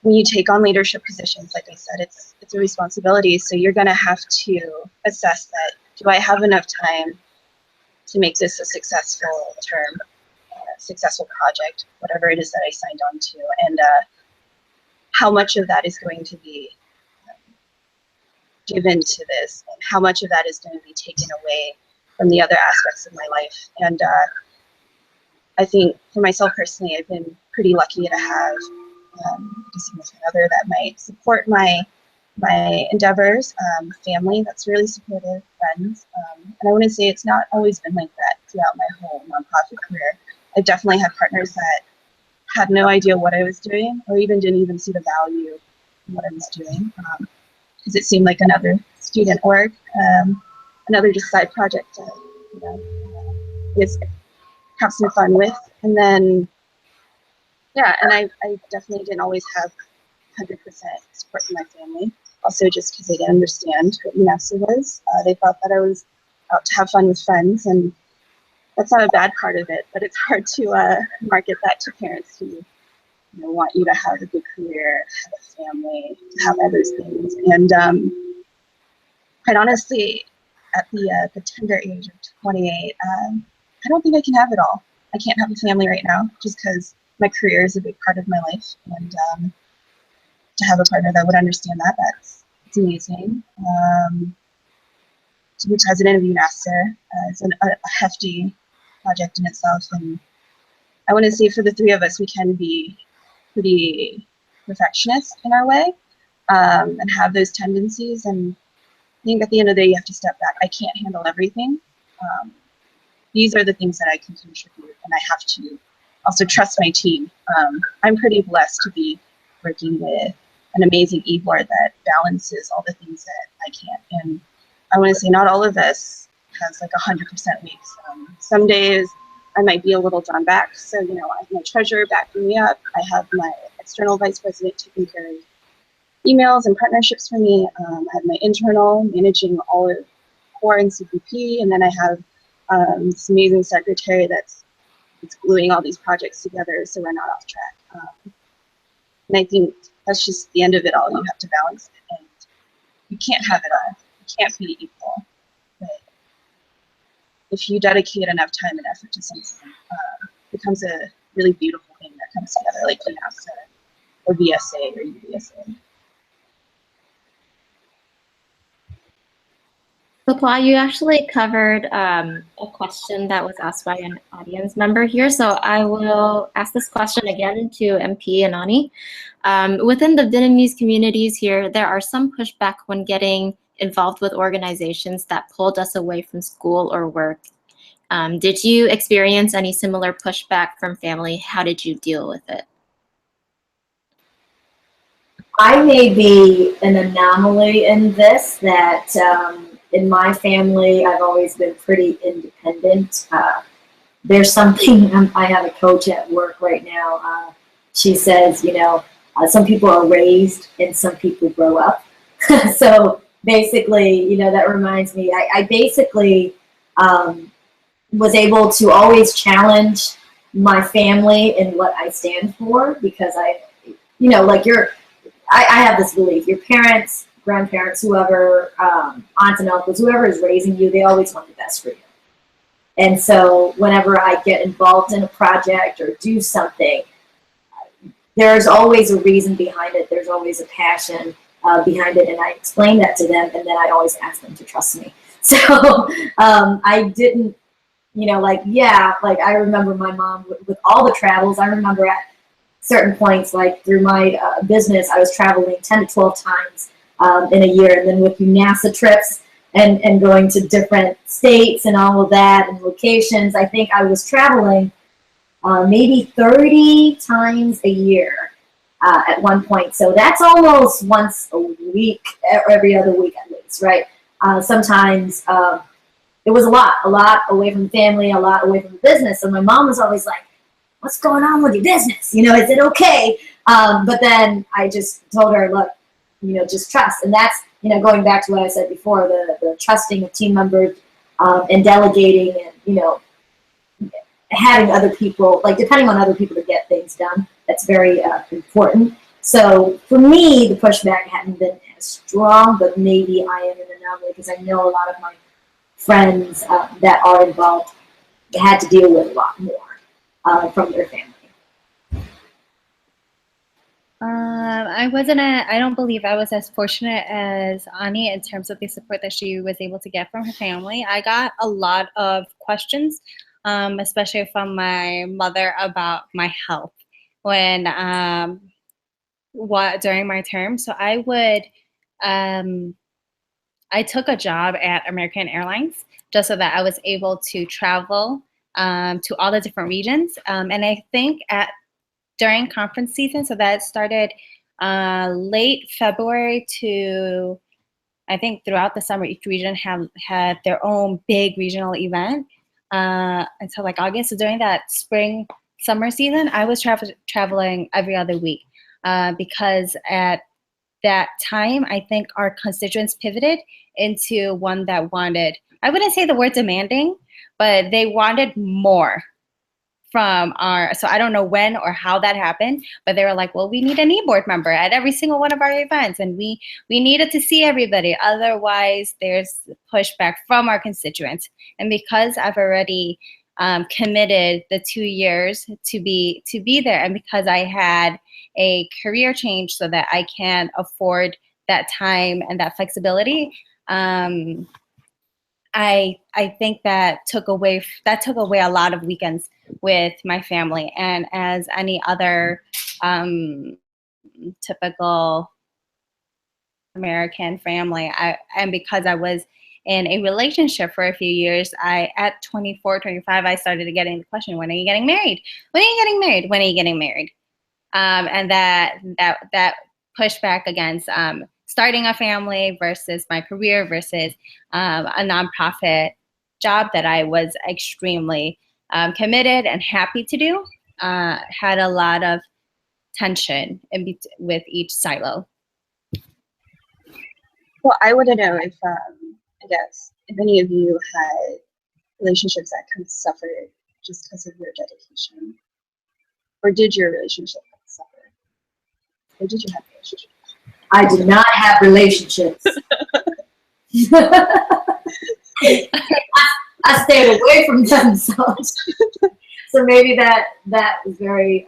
when you take on leadership positions, like I said, it's a responsibility. So you're going to have to assess that. Do I have enough time to make this a successful term, a successful project, whatever it is that I signed on to? And how much of that is going to be given to this, and how much of that is going to be taken away from the other aspects of my life? And I think for myself personally, I've been pretty lucky to have a significant other that might support my endeavors, family that's really supportive, friends. And I want to say it's not always been like that throughout my whole nonprofit career. I've definitely had partners that had no idea what I was doing, or even didn't even see the value in what I was doing, because it seemed like another student org, another just side project to just have some fun with. And then, yeah, and I definitely didn't always have 100% support from my family. Also, just because they didn't understand what UNAVSA was. They thought that I was out to have fun with friends, and that's not a bad part of it, but it's hard to market that to parents who want you to have a good career, have a family, have other things. And quite honestly, at the tender age of 28, I don't think I can have it all. I can't have a family right now, just because my career is a big part of my life, and to have a partner that would understand that's amazing. To be president of UNAVSA is a hefty project in itself, and I want to say for the three of us, we can be pretty perfectionist in our way, and have those tendencies. And I think at the end of the day, you have to step back. I can't handle everything. These are the things that I can contribute, and I have to also trust my team. I'm pretty blessed to be working with an amazing e-board that balances all the things that I can't. And I want to say not all of us has like 100% weeks. Some days I might be a little drawn back. So, I have my treasurer backing me up. I have my external vice president taking care of emails and partnerships for me. I have my internal managing all of core and CPP. And then I have this amazing secretary that's gluing all these projects together so we're not off track. And I think that's just the end of it all. You have to balance it, and you can't have it all. You can't be equal. But if you dedicate enough time and effort to something, it becomes a really beautiful thing that comes together, like UNAVSA or VSA or UVSA. So, Thoa, you actually covered a question that was asked by an audience member here. So I will ask this question again to MP and Ani. Within the Vietnamese communities here, there are some pushback when getting involved with organizations that pulled us away from school or work. Did you experience any similar pushback from family? How did you deal with it? I may be an anomaly in this, that in my family, I've always been pretty independent. There's something, I have a coach at work right now. She says, some people are raised and some people grow up. So basically, you know, that reminds me, I basically was able to always challenge my family in what I stand for, because you know, like I have this belief, your parents, grandparents, whoever, aunts and uncles, whoever is raising you, they always want the best for you. And so whenever I get involved in a project or do something, there's always a reason behind it. There's always a passion behind it. And I explain that to them, and then I always ask them to trust me. So I didn't, you know, like, yeah, like I remember my mom with all the travels. I remember at certain points, like through my business, I was traveling 10 to 12 times in a year. And then with UNAVSA trips and going to different states and all of that and locations, I think I was traveling maybe 30 times a year at one point. So that's almost once a week, every other week at least, right? Sometimes it was a lot away from the family, a lot away from the business. So my mom was always like, what's going on with your business? You know, is it okay? But then I just told her, look, you know, just trust. And that's, you know, going back to what I said before, the trusting of team members and delegating and, you know, having other people, like depending on other people to get things done. That's very important. So for me, the pushback hadn't been as strong, but maybe I am in an anomaly because I know a lot of my friends that are involved had to deal with a lot more from their family. I don't believe I was as fortunate as Ani in terms of the support that she was able to get from her family. I got a lot of questions, especially from my mother about my health when during my term. So I took a job at American Airlines just so that I was able to travel to all the different regions. And I think during conference season, so that started late February to, I think throughout the summer, each region had their own big regional event until like August. So during that spring, summer season, I was traveling every other week because at that time, I think our constituents pivoted into one that wanted, I wouldn't say the word demanding, but they wanted more from so I don't know when or how that happened, but they were like, well, we need an e-board member at every single one of our events, and we needed to see everybody. Otherwise, there's pushback from our constituents. And because I've already committed the 2 years to be there, and because I had a career change so that I can afford that time and that flexibility, I think that took away a lot of weekends with my family. And as any other typical American family, and because I was in a relationship for a few years, at 24, 25, I started getting the question, when are you getting married? When are you getting married? When are you getting married? And that pushback against starting a family versus my career versus a nonprofit job that I was extremely committed and happy to do had a lot of tension with each silo. Well, I want to know if, I guess, if any of you had relationships that kind of suffered just because of your dedication, or did your relationship suffer? Or did you have relationships? I did not have relationships. I stayed away from them. So maybe that was very,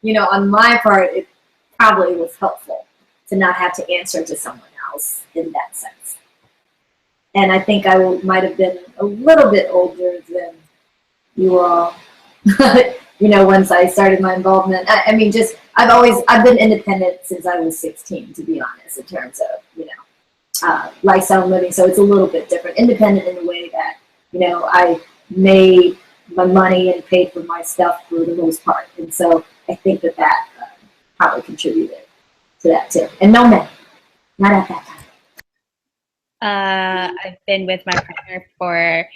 you know, on my part, it probably was helpful to not have to answer to someone else in that sense. And I think I might have been a little bit older than you all. You know, once I started my involvement, I mean, just I've been independent since I was 16, to be honest, in terms of, you know, lifestyle living. So it's a little bit different, independent in the way that, you know, I made my money and paid for my stuff for the most part. And so I think that probably contributed to that too. And no men, not at that time. I've been with my partner for,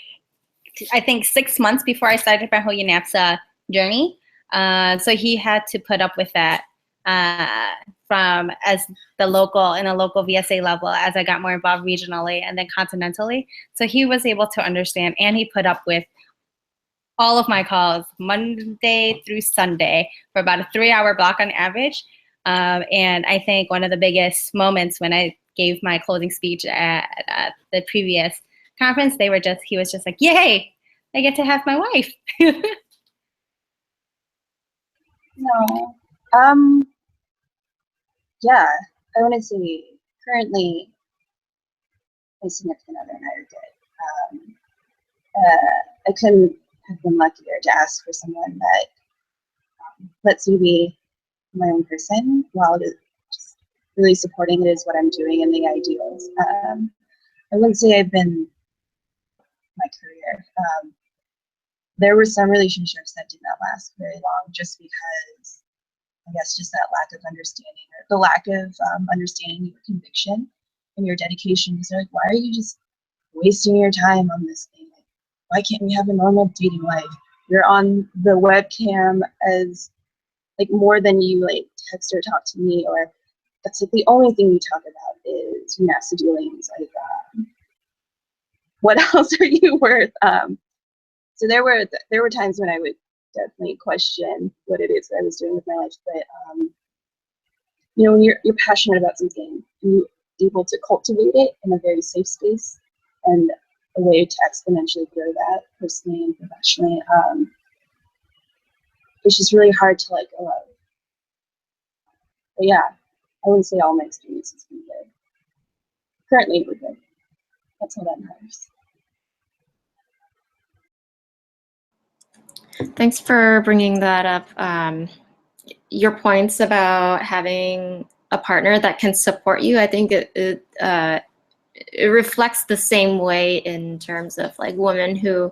I think, 6 months before I started my whole UNAVSA journey. So he had to put up with that from as the local in a local VSA level as I got more involved regionally and then continentally. So he was able to understand, and he put up with all of my calls Monday through Sunday for about a 3-hour block on average. And I think one of the biggest moments when I gave my closing speech at the previous conference, he was just like, yay, I get to have my wife. No. Yeah, I want to say currently my significant other and I are good. I couldn't have been luckier to ask for someone that lets me be my own person while just really supporting it is what I'm doing and the ideals. I wouldn't say I've been my career. There were some relationships that did not last very long just because I guess just that lack of understanding or the lack of understanding your conviction and your dedication. Because they're like, why are you just wasting your time on this thing? Like, why can't we have a normal dating life? You're on the webcam as like more than you like text or talk to me, or that's like the only thing you talk about is UNAVSA dealings. Like, what else are you worth? So there were times when I would definitely question what it is that I was doing with my life. But when you're passionate about something, you're able to cultivate it in a very safe space and a way to exponentially grow that personally and professionally. It's just really hard to let go of. But yeah, I wouldn't say all my experiences have been good. Currently, we're good. That's all that matters. Thanks for bringing that up. Your points about having a partner that can support you, I think it reflects the same way in terms of like women who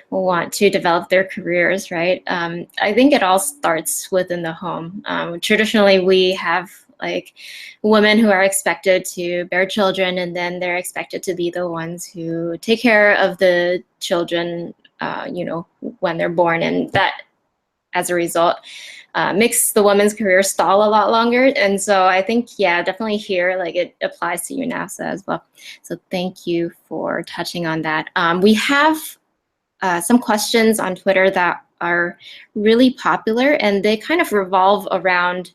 want to develop their careers, right? I think it all starts within the home. Traditionally, we have like women who are expected to bear children, and then they're expected to be the ones who take care of the children when they're born, and that as a result makes the woman's career stall a lot longer. And so I think, yeah, definitely here, like it applies to UNAVSA as well. So thank you for touching on that. We have some questions on Twitter that are really popular, and they kind of revolve around,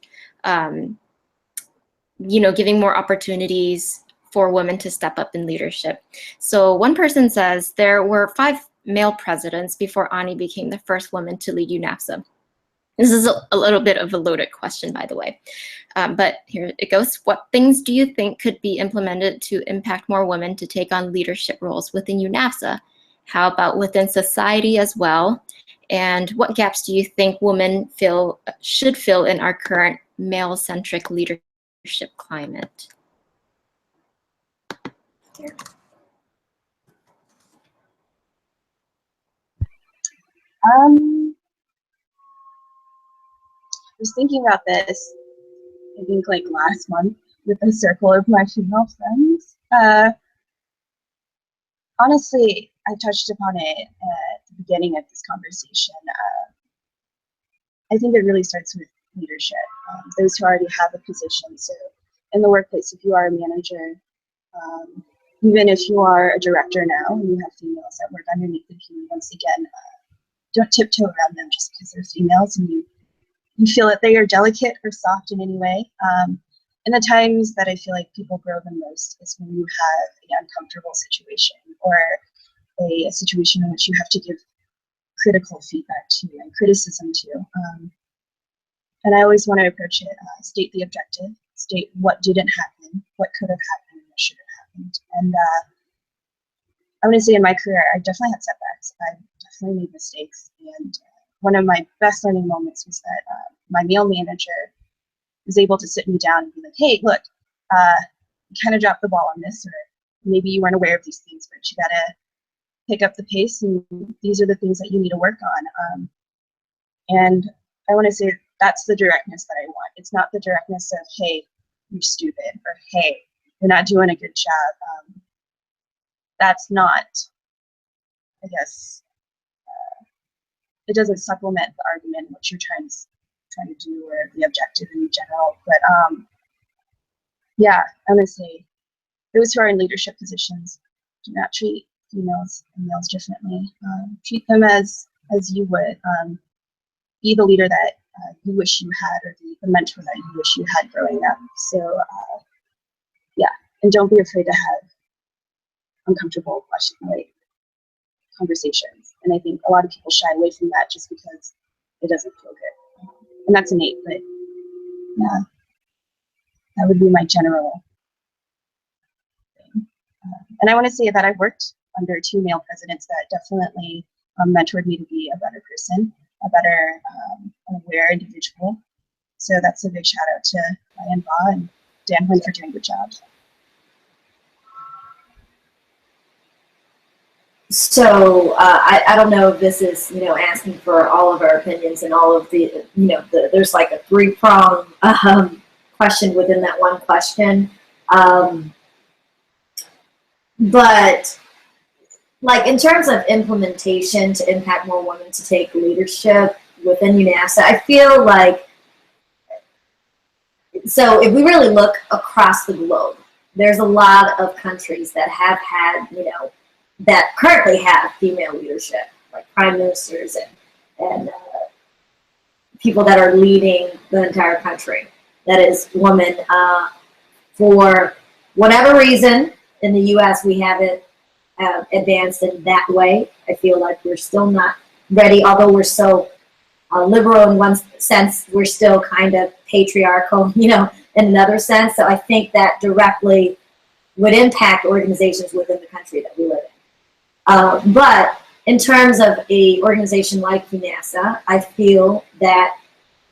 giving more opportunities for women to step up in leadership. So one person says, there were 5 male presidents before Ani became the first woman to lead UNAVSA. This is a little bit of a loaded question, by the way. But here it goes. What things do you think could be implemented to impact more women to take on leadership roles within UNAVSA? How about within society as well? And what gaps do you think women should fill in our current male-centric leadership climate? Here. I was thinking about this, I think like last month with a circle of my female friends. Honestly, I touched upon it at the beginning of this conversation. I think it really starts with leadership. Those who already have a position. So in the workplace, if you are a manager, even if you are a director now and you have females that work underneath you, once again, don't tiptoe around them just because they're females and you feel that they are delicate or soft in any way. And the times that I feel like people grow the most is when you have an uncomfortable situation or a situation in which you have to give critical feedback to and criticism to. And I always want to approach it, state the objective, state what didn't happen, what could have happened, and what should have happened. And I want to say in my career, I definitely had setbacks. I definitely made mistakes. And one of my best learning moments was that my male manager was able to sit me down and be like, hey, look, you kind of dropped the ball on this, or maybe you weren't aware of these things, but you got to pick up the pace, and these are the things that you need to work on. And I want to say that's the directness that I want. It's not the directness of, hey, you're stupid, or hey, you're not doing a good job. That's not, I guess, it doesn't supplement the argument, what you're trying to do, or the objective in general. But yeah, I'm gonna say those who are in leadership positions do not treat females and males differently. Treat them as you would. Be the leader that you wish you had, or the mentor that you wish you had growing up. So yeah, and don't be afraid to have uncomfortable conversations. And I think a lot of people shy away from that just because it doesn't feel good. And that's innate, but yeah, that would be my general thing. And I want to say that I've worked under 2 male presidents that definitely mentored me to be a better person, a better aware individual. So that's a big shout out to Ryan Baugh and Dan Huynh for doing a good job. So I don't know if this is, you know, asking for all of our opinions and all of the, you know, there's like a 3-prong question within that one question. But like in terms of implementation to impact more women to take leadership within UNAVSA, I feel like, so if we really look across the globe, there's a lot of countries that have had, you know, that currently have female leadership, like prime ministers and people that are leading the entire country. That is women. For whatever reason, in the U.S. we haven't advanced in that way. I feel like we're still not ready, although we're so liberal in one sense, we're still kind of patriarchal, you know, in another sense. So I think that directly would impact organizations within the country that we live in. But in terms of an organization like UNAVSA, I feel that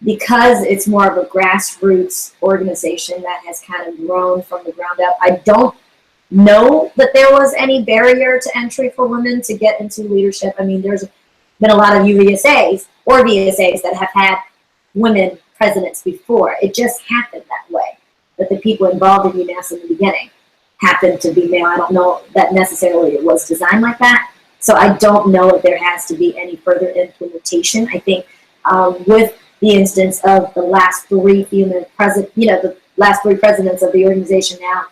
because it's more of a grassroots organization that has kind of grown from the ground up, I don't know that there was any barrier to entry for women to get into leadership. I mean, there's been a lot of UVSAs or VSAs that have had women presidents before. It just happened that way, that the people involved in UNAVSA in the beginning happened to be male. I don't know that necessarily it was designed like that. So I don't know if there has to be any further implementation. I think with the instance of the last 3 female presidents, you know, the last 3 presidents of the organization now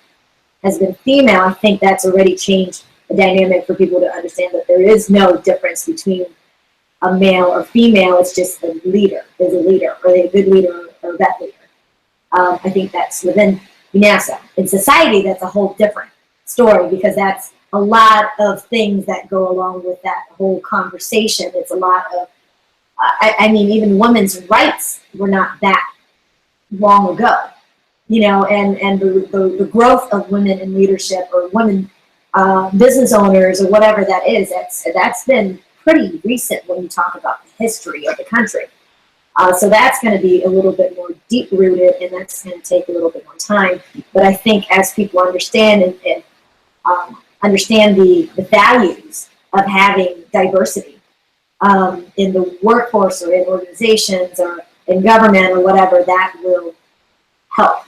has been female, I think that's already changed the dynamic for people to understand that there is no difference between a male or female. It's just the leader is a leader, or a good leader or a bad leader. I think that's within UNAVSA. In society, that's a whole different story, because that's a lot of things that go along with that whole conversation. It's a lot of, I mean, even women's rights were not that long ago, you know, and the growth of women in leadership, or women business owners, or whatever that is, that's been pretty recent when you talk about the history of the country. So that's going to be a little bit more deep-rooted, and that's going to take a little bit more time. But I think as people understand and understand the values of having diversity in the workforce, or in organizations, or in government, or whatever, that will help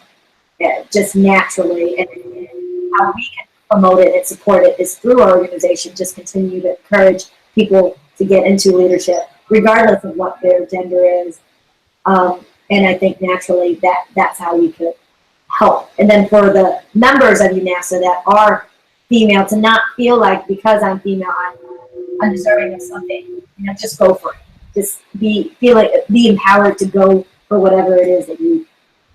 just naturally. And how we can promote it and support it is through our organization. Just continue to encourage people to get into leadership, regardless of what their gender is. And I think naturally that's how we could help. And then for the members of UNAVSA that are female, to not feel like because I'm female, I'm undeserving of something. You know, just go for it. Just be empowered to go for whatever it is that you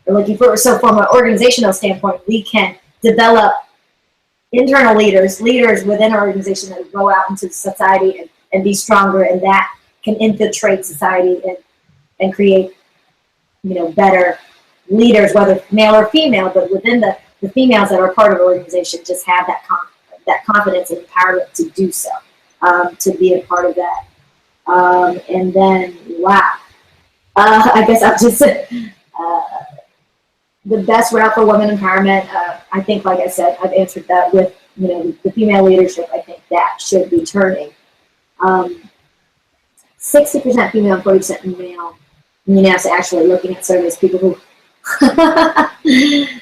are looking for. So from an organizational standpoint, we can develop internal leaders within our organization that will go out into society and be stronger, and that can infiltrate society and create, you know, better leaders, whether male or female. But within the females that are part of the organization, just have that confidence and empowerment to do so, to be a part of that. And then, wow, I guess I'll just the best route for women empowerment. I think, like I said, I've answered that with, you know, the female leadership. I think that should be turning 60% female, 40% male. UNAVSA actually looking at surveys, people who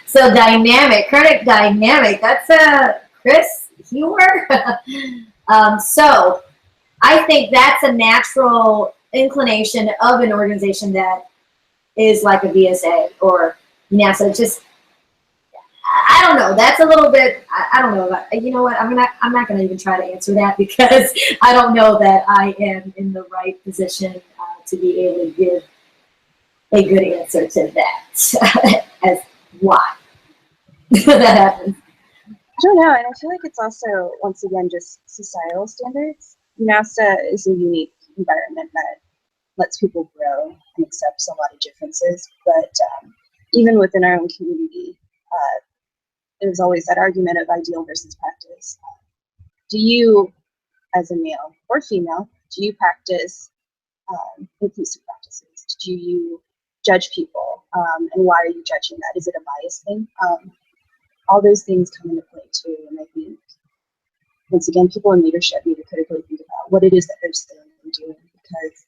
so dynamic, current dynamic. That's Chris Hewer. So I think that's a natural inclination of an organization that is like a VSA or UNAVSA. Just, I don't know. That's a little bit. I don't know. You know what? I'm not gonna even try to answer that because I don't know that I am in the right position to be able to give a good answer to that as why that happens. I don't know, and I feel like it's also, once again, just societal standards. UNAVSA is a unique environment that lets people grow and accepts a lot of differences, but even within our own community, there's always that argument of ideal versus practice. Do you, as a male or female, do you practice inclusive practices? Do you judge people? And why are you judging that? Is it a bias thing? All those things come into play too, and I think, once again, people in leadership need to critically think about what it is that they're saying and doing, because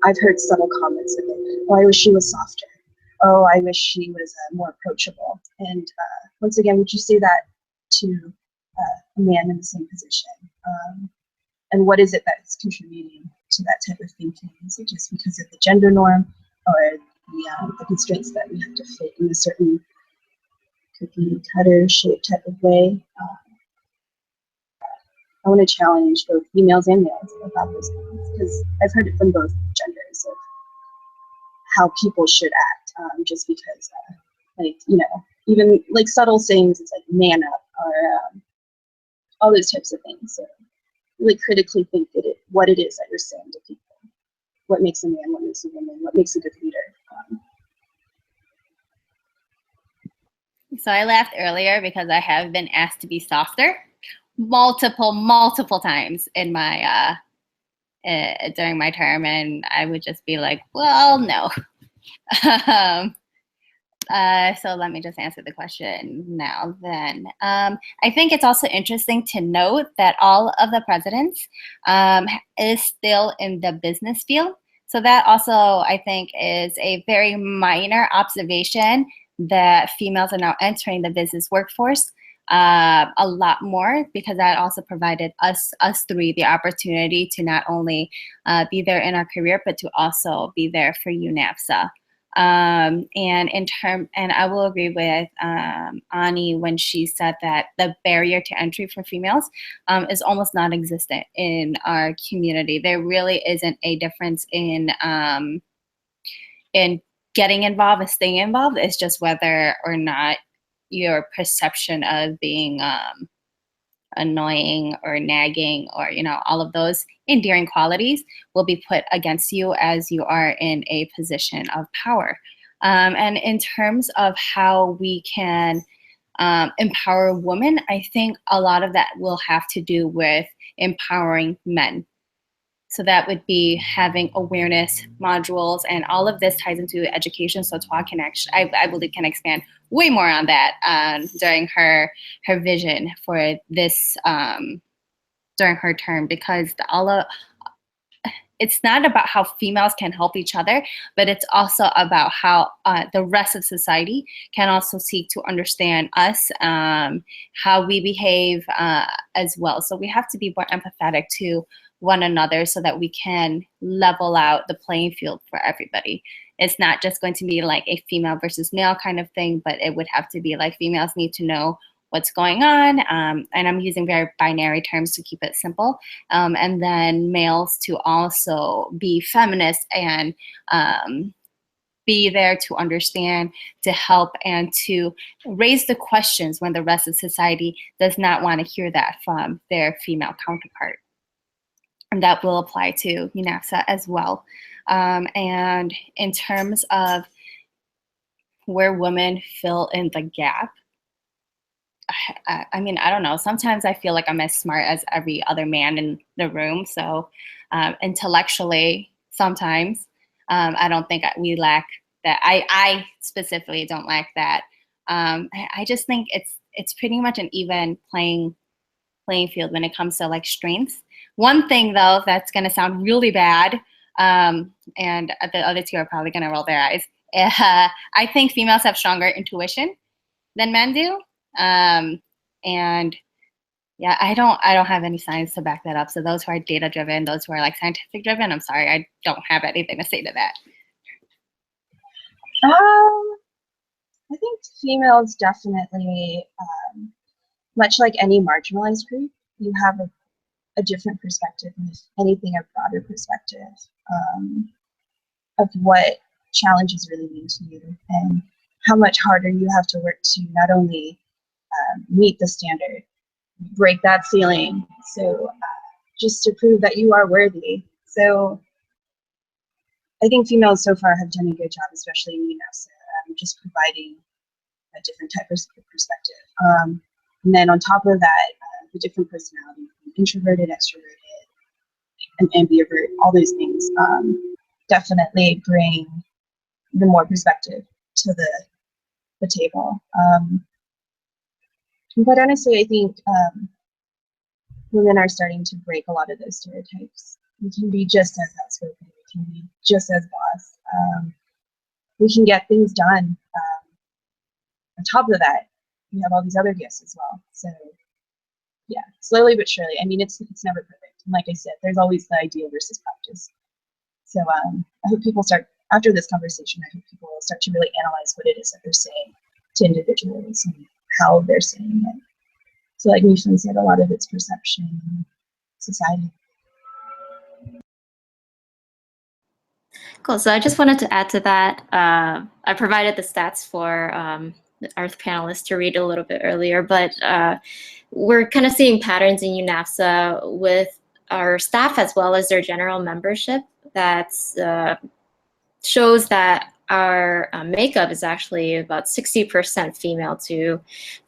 I've heard subtle comments of it. Oh, I wish she was softer. Oh, I wish she was more approachable. And once again, would you say that to a man in the same position? And what is it that's contributing to that type of thinking? Is it just because of the gender norm, or the constraints that we have to fit in a certain cookie cutter shaped type of way? I want to challenge both females and males about those things, because I've heard it from both genders of how people should act, just because, like, you know, even like subtle sayings, it's like man up, or all those types of things. So really critically think what it is that you're saying to people. What makes a man, what makes a woman, what makes a good leader. So I laughed earlier because I have been asked to be softer multiple times in my during my term, and I would just be like, well, no. So let me just answer the question now then. I think it's also interesting to note that all of the presidents is still in the business field. So that also, I think, is a very minor observation that females are now entering the business workforce a lot more, because that also provided us three the opportunity to not only be there in our career, but to also be there for UNAVSA. And I will agree with Ani when she said that the barrier to entry for females is almost non-existent in our community. There really isn't a difference in getting involved and staying involved. It's just whether or not your perception of being annoying or nagging, or, you know, all of those endearing qualities will be put against you as you are in a position of power. And in terms of how we can empower women, I think a lot of that will have to do with empowering men. So that would be having awareness modules, and all of this ties into education. So Thoa can actually, I believe, can expand way more on that during her vision for this during her term, because it's not about how females can help each other, but it's also about how the rest of society can also seek to understand us, how we behave as well. So we have to be more empathetic to one another so that we can level out the playing field for everybody. It's not just going to be like a female versus male kind of thing, but it would have to be like females need to know what's going on, and I'm using very binary terms to keep it simple, and then males to also be feminist and be there to understand, to help, and to raise the questions when the rest of society does not want to hear that from their female counterpart. And that will apply to UNAVSA as well. And in terms of where women fill in the gap, I mean, I don't know. Sometimes I feel like I'm as smart as every other man in the room. So intellectually, sometimes I don't think we lack that. I specifically don't lack that. I just think it's pretty much an even playing field when it comes to like strengths. One thing though, that's going to sound really bad, and the other two are probably going to roll their eyes. I think females have stronger intuition than men do. And yeah, I don't have any science to back that up. So those who are data driven, those who are like scientific driven, I'm sorry, I don't have anything to say to that. I think females definitely, much like any marginalized group, you have a different perspective, and if anything, a broader perspective of what challenges really mean to you and how much harder you have to work to not only meet the standard, break that ceiling, so just to prove that you are worthy. So I think females so far have done a good job, especially in UNAVSA, just providing a different type of perspective. And then on top of that, the different personalities, introverted, extroverted, and ambivert, all those things definitely bring the more perspective to the table. But honestly, I think women are starting to break a lot of those stereotypes. We can be just as outspoken, we can be just as boss. We can get things done. On top of that, we have all these other gifts as well. So yeah, slowly but surely. I mean, it's never perfect. And like I said, there's always the idea versus practice. So I hope people start, after this conversation, I hope people will start to really analyze what it is that they're saying to individuals and how they're saying it. So like My-Phuong said, a lot of it's perception, society. Cool. So I just wanted to add to that. I provided the stats for our panelists to read a little bit earlier, but we're kind of seeing patterns in UNAVSA with our staff as well as their general membership that shows that our makeup is actually about 60% female to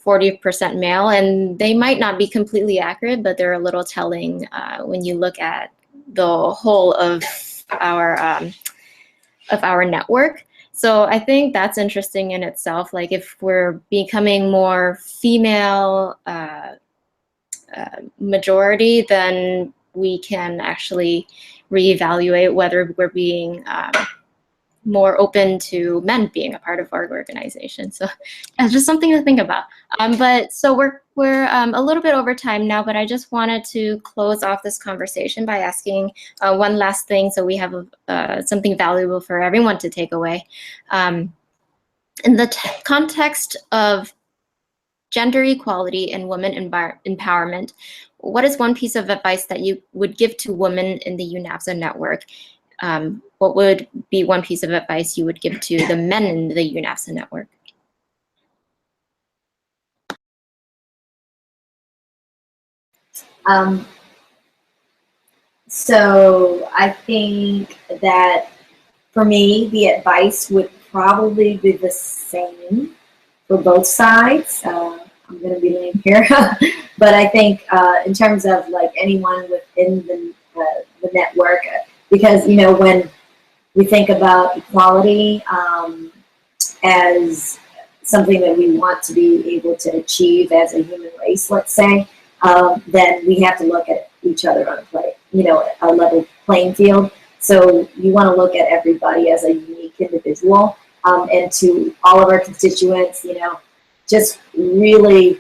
40% male, and they might not be completely accurate, but they're a little telling when you look at the whole of our network. So I think that's interesting in itself. Like if we're becoming more female majority, then we can actually reevaluate whether we're being more open to men being a part of our organization. So it's just something to think about. But so we're a little bit over time now, but I just wanted to close off this conversation by asking one last thing, so we have something valuable for everyone to take away. In the context of gender equality and women empowerment, what is one piece of advice that you would give to women in the UNAVSA network? What would be one piece of advice you would give to the men in the UNAVSA network? So I think that for me, the advice would probably be the same for both sides. I'm going to be lame here, but I think in terms of like anyone within the network, because you know when we think about equality as something that we want to be able to achieve as a human race, let's say, then we have to look at each other on a level playing field. So you want to look at everybody as a unique individual, and to all of our constituents, just really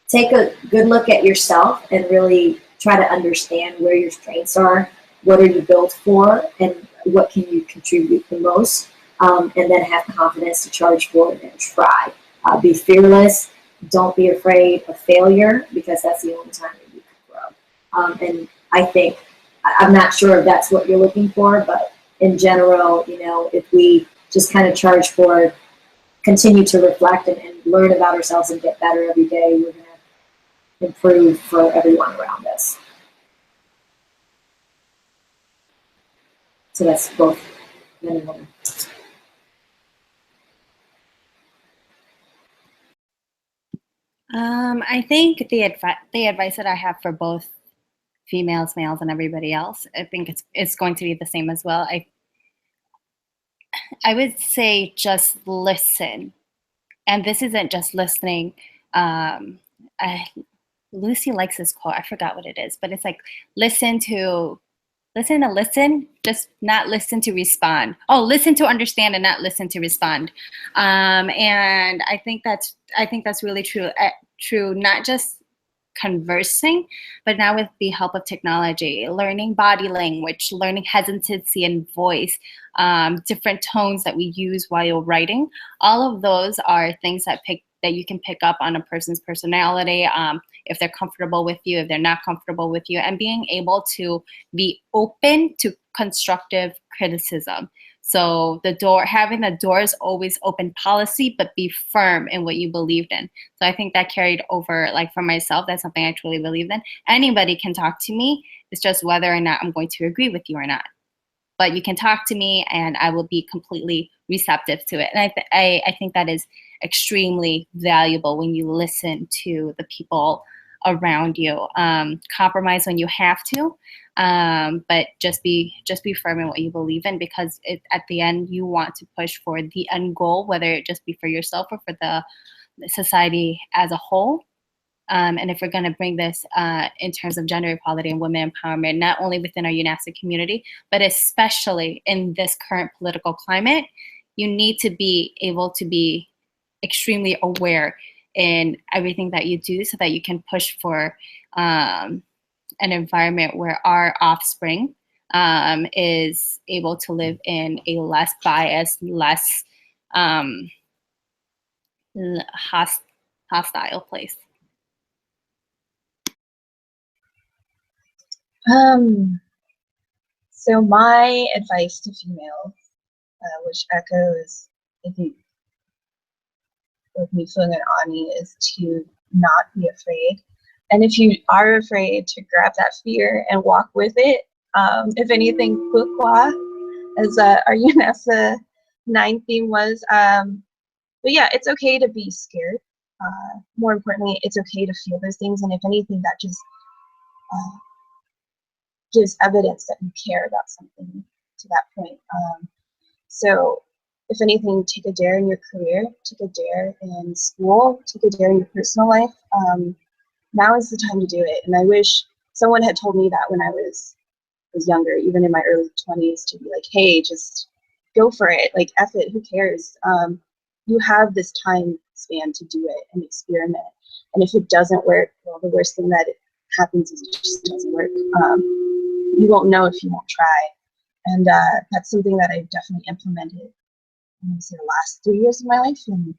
take a good look at yourself and really try to understand where your strengths are, what are you built for, and what can you contribute the most, and then have confidence to charge forward and try. Be fearless. Don't be afraid of failure, because that's the only time that you can grow. And I think, I'm not sure if that's what you're looking for, but in general, if we just kind of charge forward, continue to reflect and learn about ourselves and get better every day, we're going to improve for everyone around us. So that's both men and women. I think the advice that I have for both females, males, and everybody else, I think it's going to be the same as well. I would say just listen, and this isn't just listening. Lucy likes this quote. I forgot what it is, but it's like listen to listen, just not listen to respond. Oh, listen to understand and not listen to respond. And I think that's really true. Not just conversing, but now with the help of technology, learning body language, learning hesitancy and voice, different tones that we use while writing, all of those are things that you can pick up on a person's personality, if they're comfortable with you, if they're not comfortable with you, and being able to be open to constructive criticism. So having the doors always open policy, but be firm in what you believed in. So I think that carried over, like for myself, that's something I truly believed in. Anybody can talk to me. It's just whether or not I'm going to agree with you or not. But you can talk to me and I will be completely receptive to it. And I think that is extremely valuable when you listen to the people around you. Compromise when you have to, but just be firm in what you believe in, because at the end you want to push for the end goal, whether it just be for yourself or for the society as a whole. And if we're going to bring this in terms of gender equality and women empowerment, not only within our UNAVSA community, but especially in this current political climate, you need to be able to be extremely aware in everything that you do so that you can push for an environment where our offspring is able to live in a less biased, less hostile place. So my advice to females, which echoes, I think, with My-Phuong and Ani, is to not be afraid. And if you are afraid, to grab that fear and walk with it. If anything, pourquoi, as our UNAVSA 9 theme was. But yeah, it's okay to be scared. More importantly, it's okay to feel those things. And if anything, that just gives evidence that you care about something to that point. So if anything, take a dare in your career, take a dare in school, take a dare in your personal life. Now is the time to do it. And I wish someone had told me that when I was younger, even in my early 20s, to be like, hey, just go for it. Like, F it, who cares? You have this time span to do it and experiment. And if it doesn't work, well, the worst thing that happens is it just doesn't work. You won't know if you won't try. And that's something that I've definitely implemented in the last 3 years of my life, and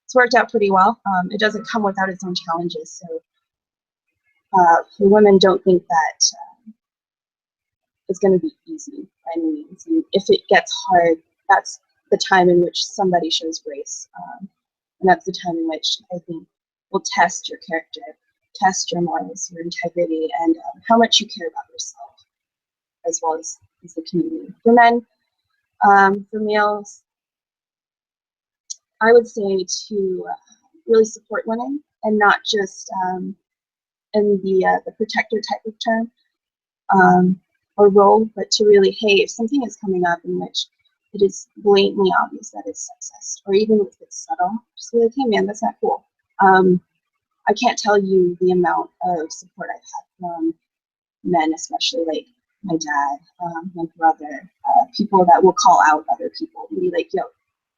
it's worked out pretty well. It doesn't come without its own challenges. So for women, don't think that it's going to be easy by any means. And if it gets hard, that's the time in which somebody shows grace. And that's the time in which I think will test your character, test your morals, your integrity, and how much you care about yourself, as well as the community. For men, for males, I would say to really support women, and not just in the protector type of term or role, but to really, hey, if something is coming up in which it is blatantly obvious that it's sexist, or even if it's subtle, just be like, hey man, that's not cool. I can't tell you the amount of support I've had from men, especially like my dad, my brother, people that will call out other people and be like, yo,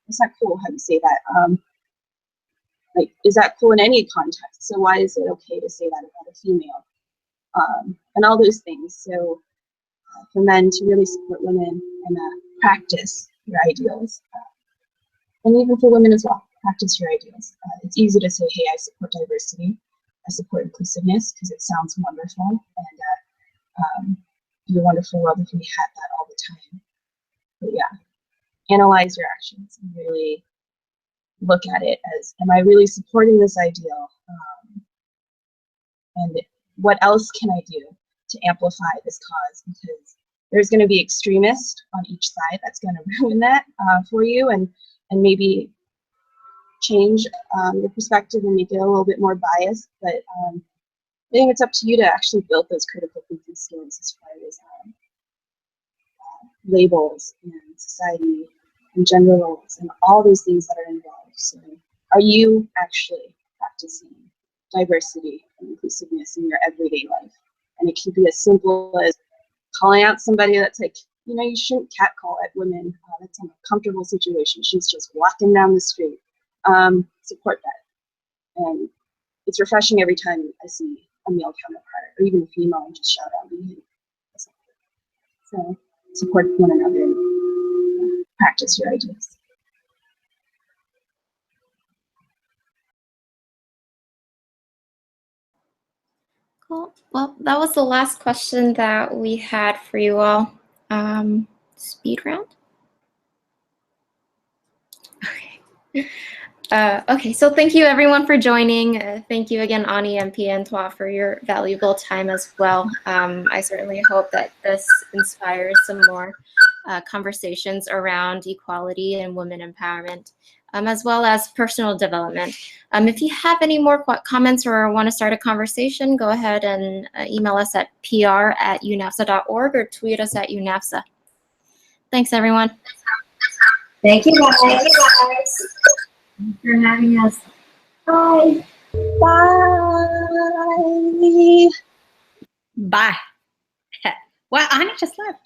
it's not cool how you say that. Like, is that cool in any context? So why is it okay to say that about a female? And all those things. So for men to really support women and practice your ideals. And even for women as well, practice your ideals. It's easy to say, hey, I support diversity. I support inclusiveness, because it sounds wonderful. And it'd be a wonderful world if we had that all the time. But yeah, analyze your actions and really look at it as, am I really supporting this ideal? And what else can I do to amplify this cause? Because there's going to be extremists on each side that's going to ruin that for you, and maybe change your perspective and make it a little bit more biased. But I think it's up to you to actually build those critical thinking skills as far as labels and society and gender roles and all those things that are involved. So are you actually practicing diversity and inclusiveness in your everyday life? And it can be as simple as calling out somebody that's like, you know, you shouldn't catcall at women. That's an uncomfortable situation. She's just walking down the street. Support that. And it's refreshing every time I see a male counterpart or even a female and just shout out me. So support one another and practice your ideas. Cool. Well, that was the last question that we had for you all. Speed round. Okay. Okay, so thank you everyone for joining. Thank you again, Ani, MP, and Thoa for your valuable time as well. I certainly hope that this inspires some more conversations around equality and women empowerment, as well as personal development. If you have any more comments or want to start a conversation, go ahead and email us at pr@unavsa.org or tweet us at UNAVSA. Thanks, everyone. Thank you, guys. Thanks for having us. Bye. Bye. Bye. Well, Ani just left.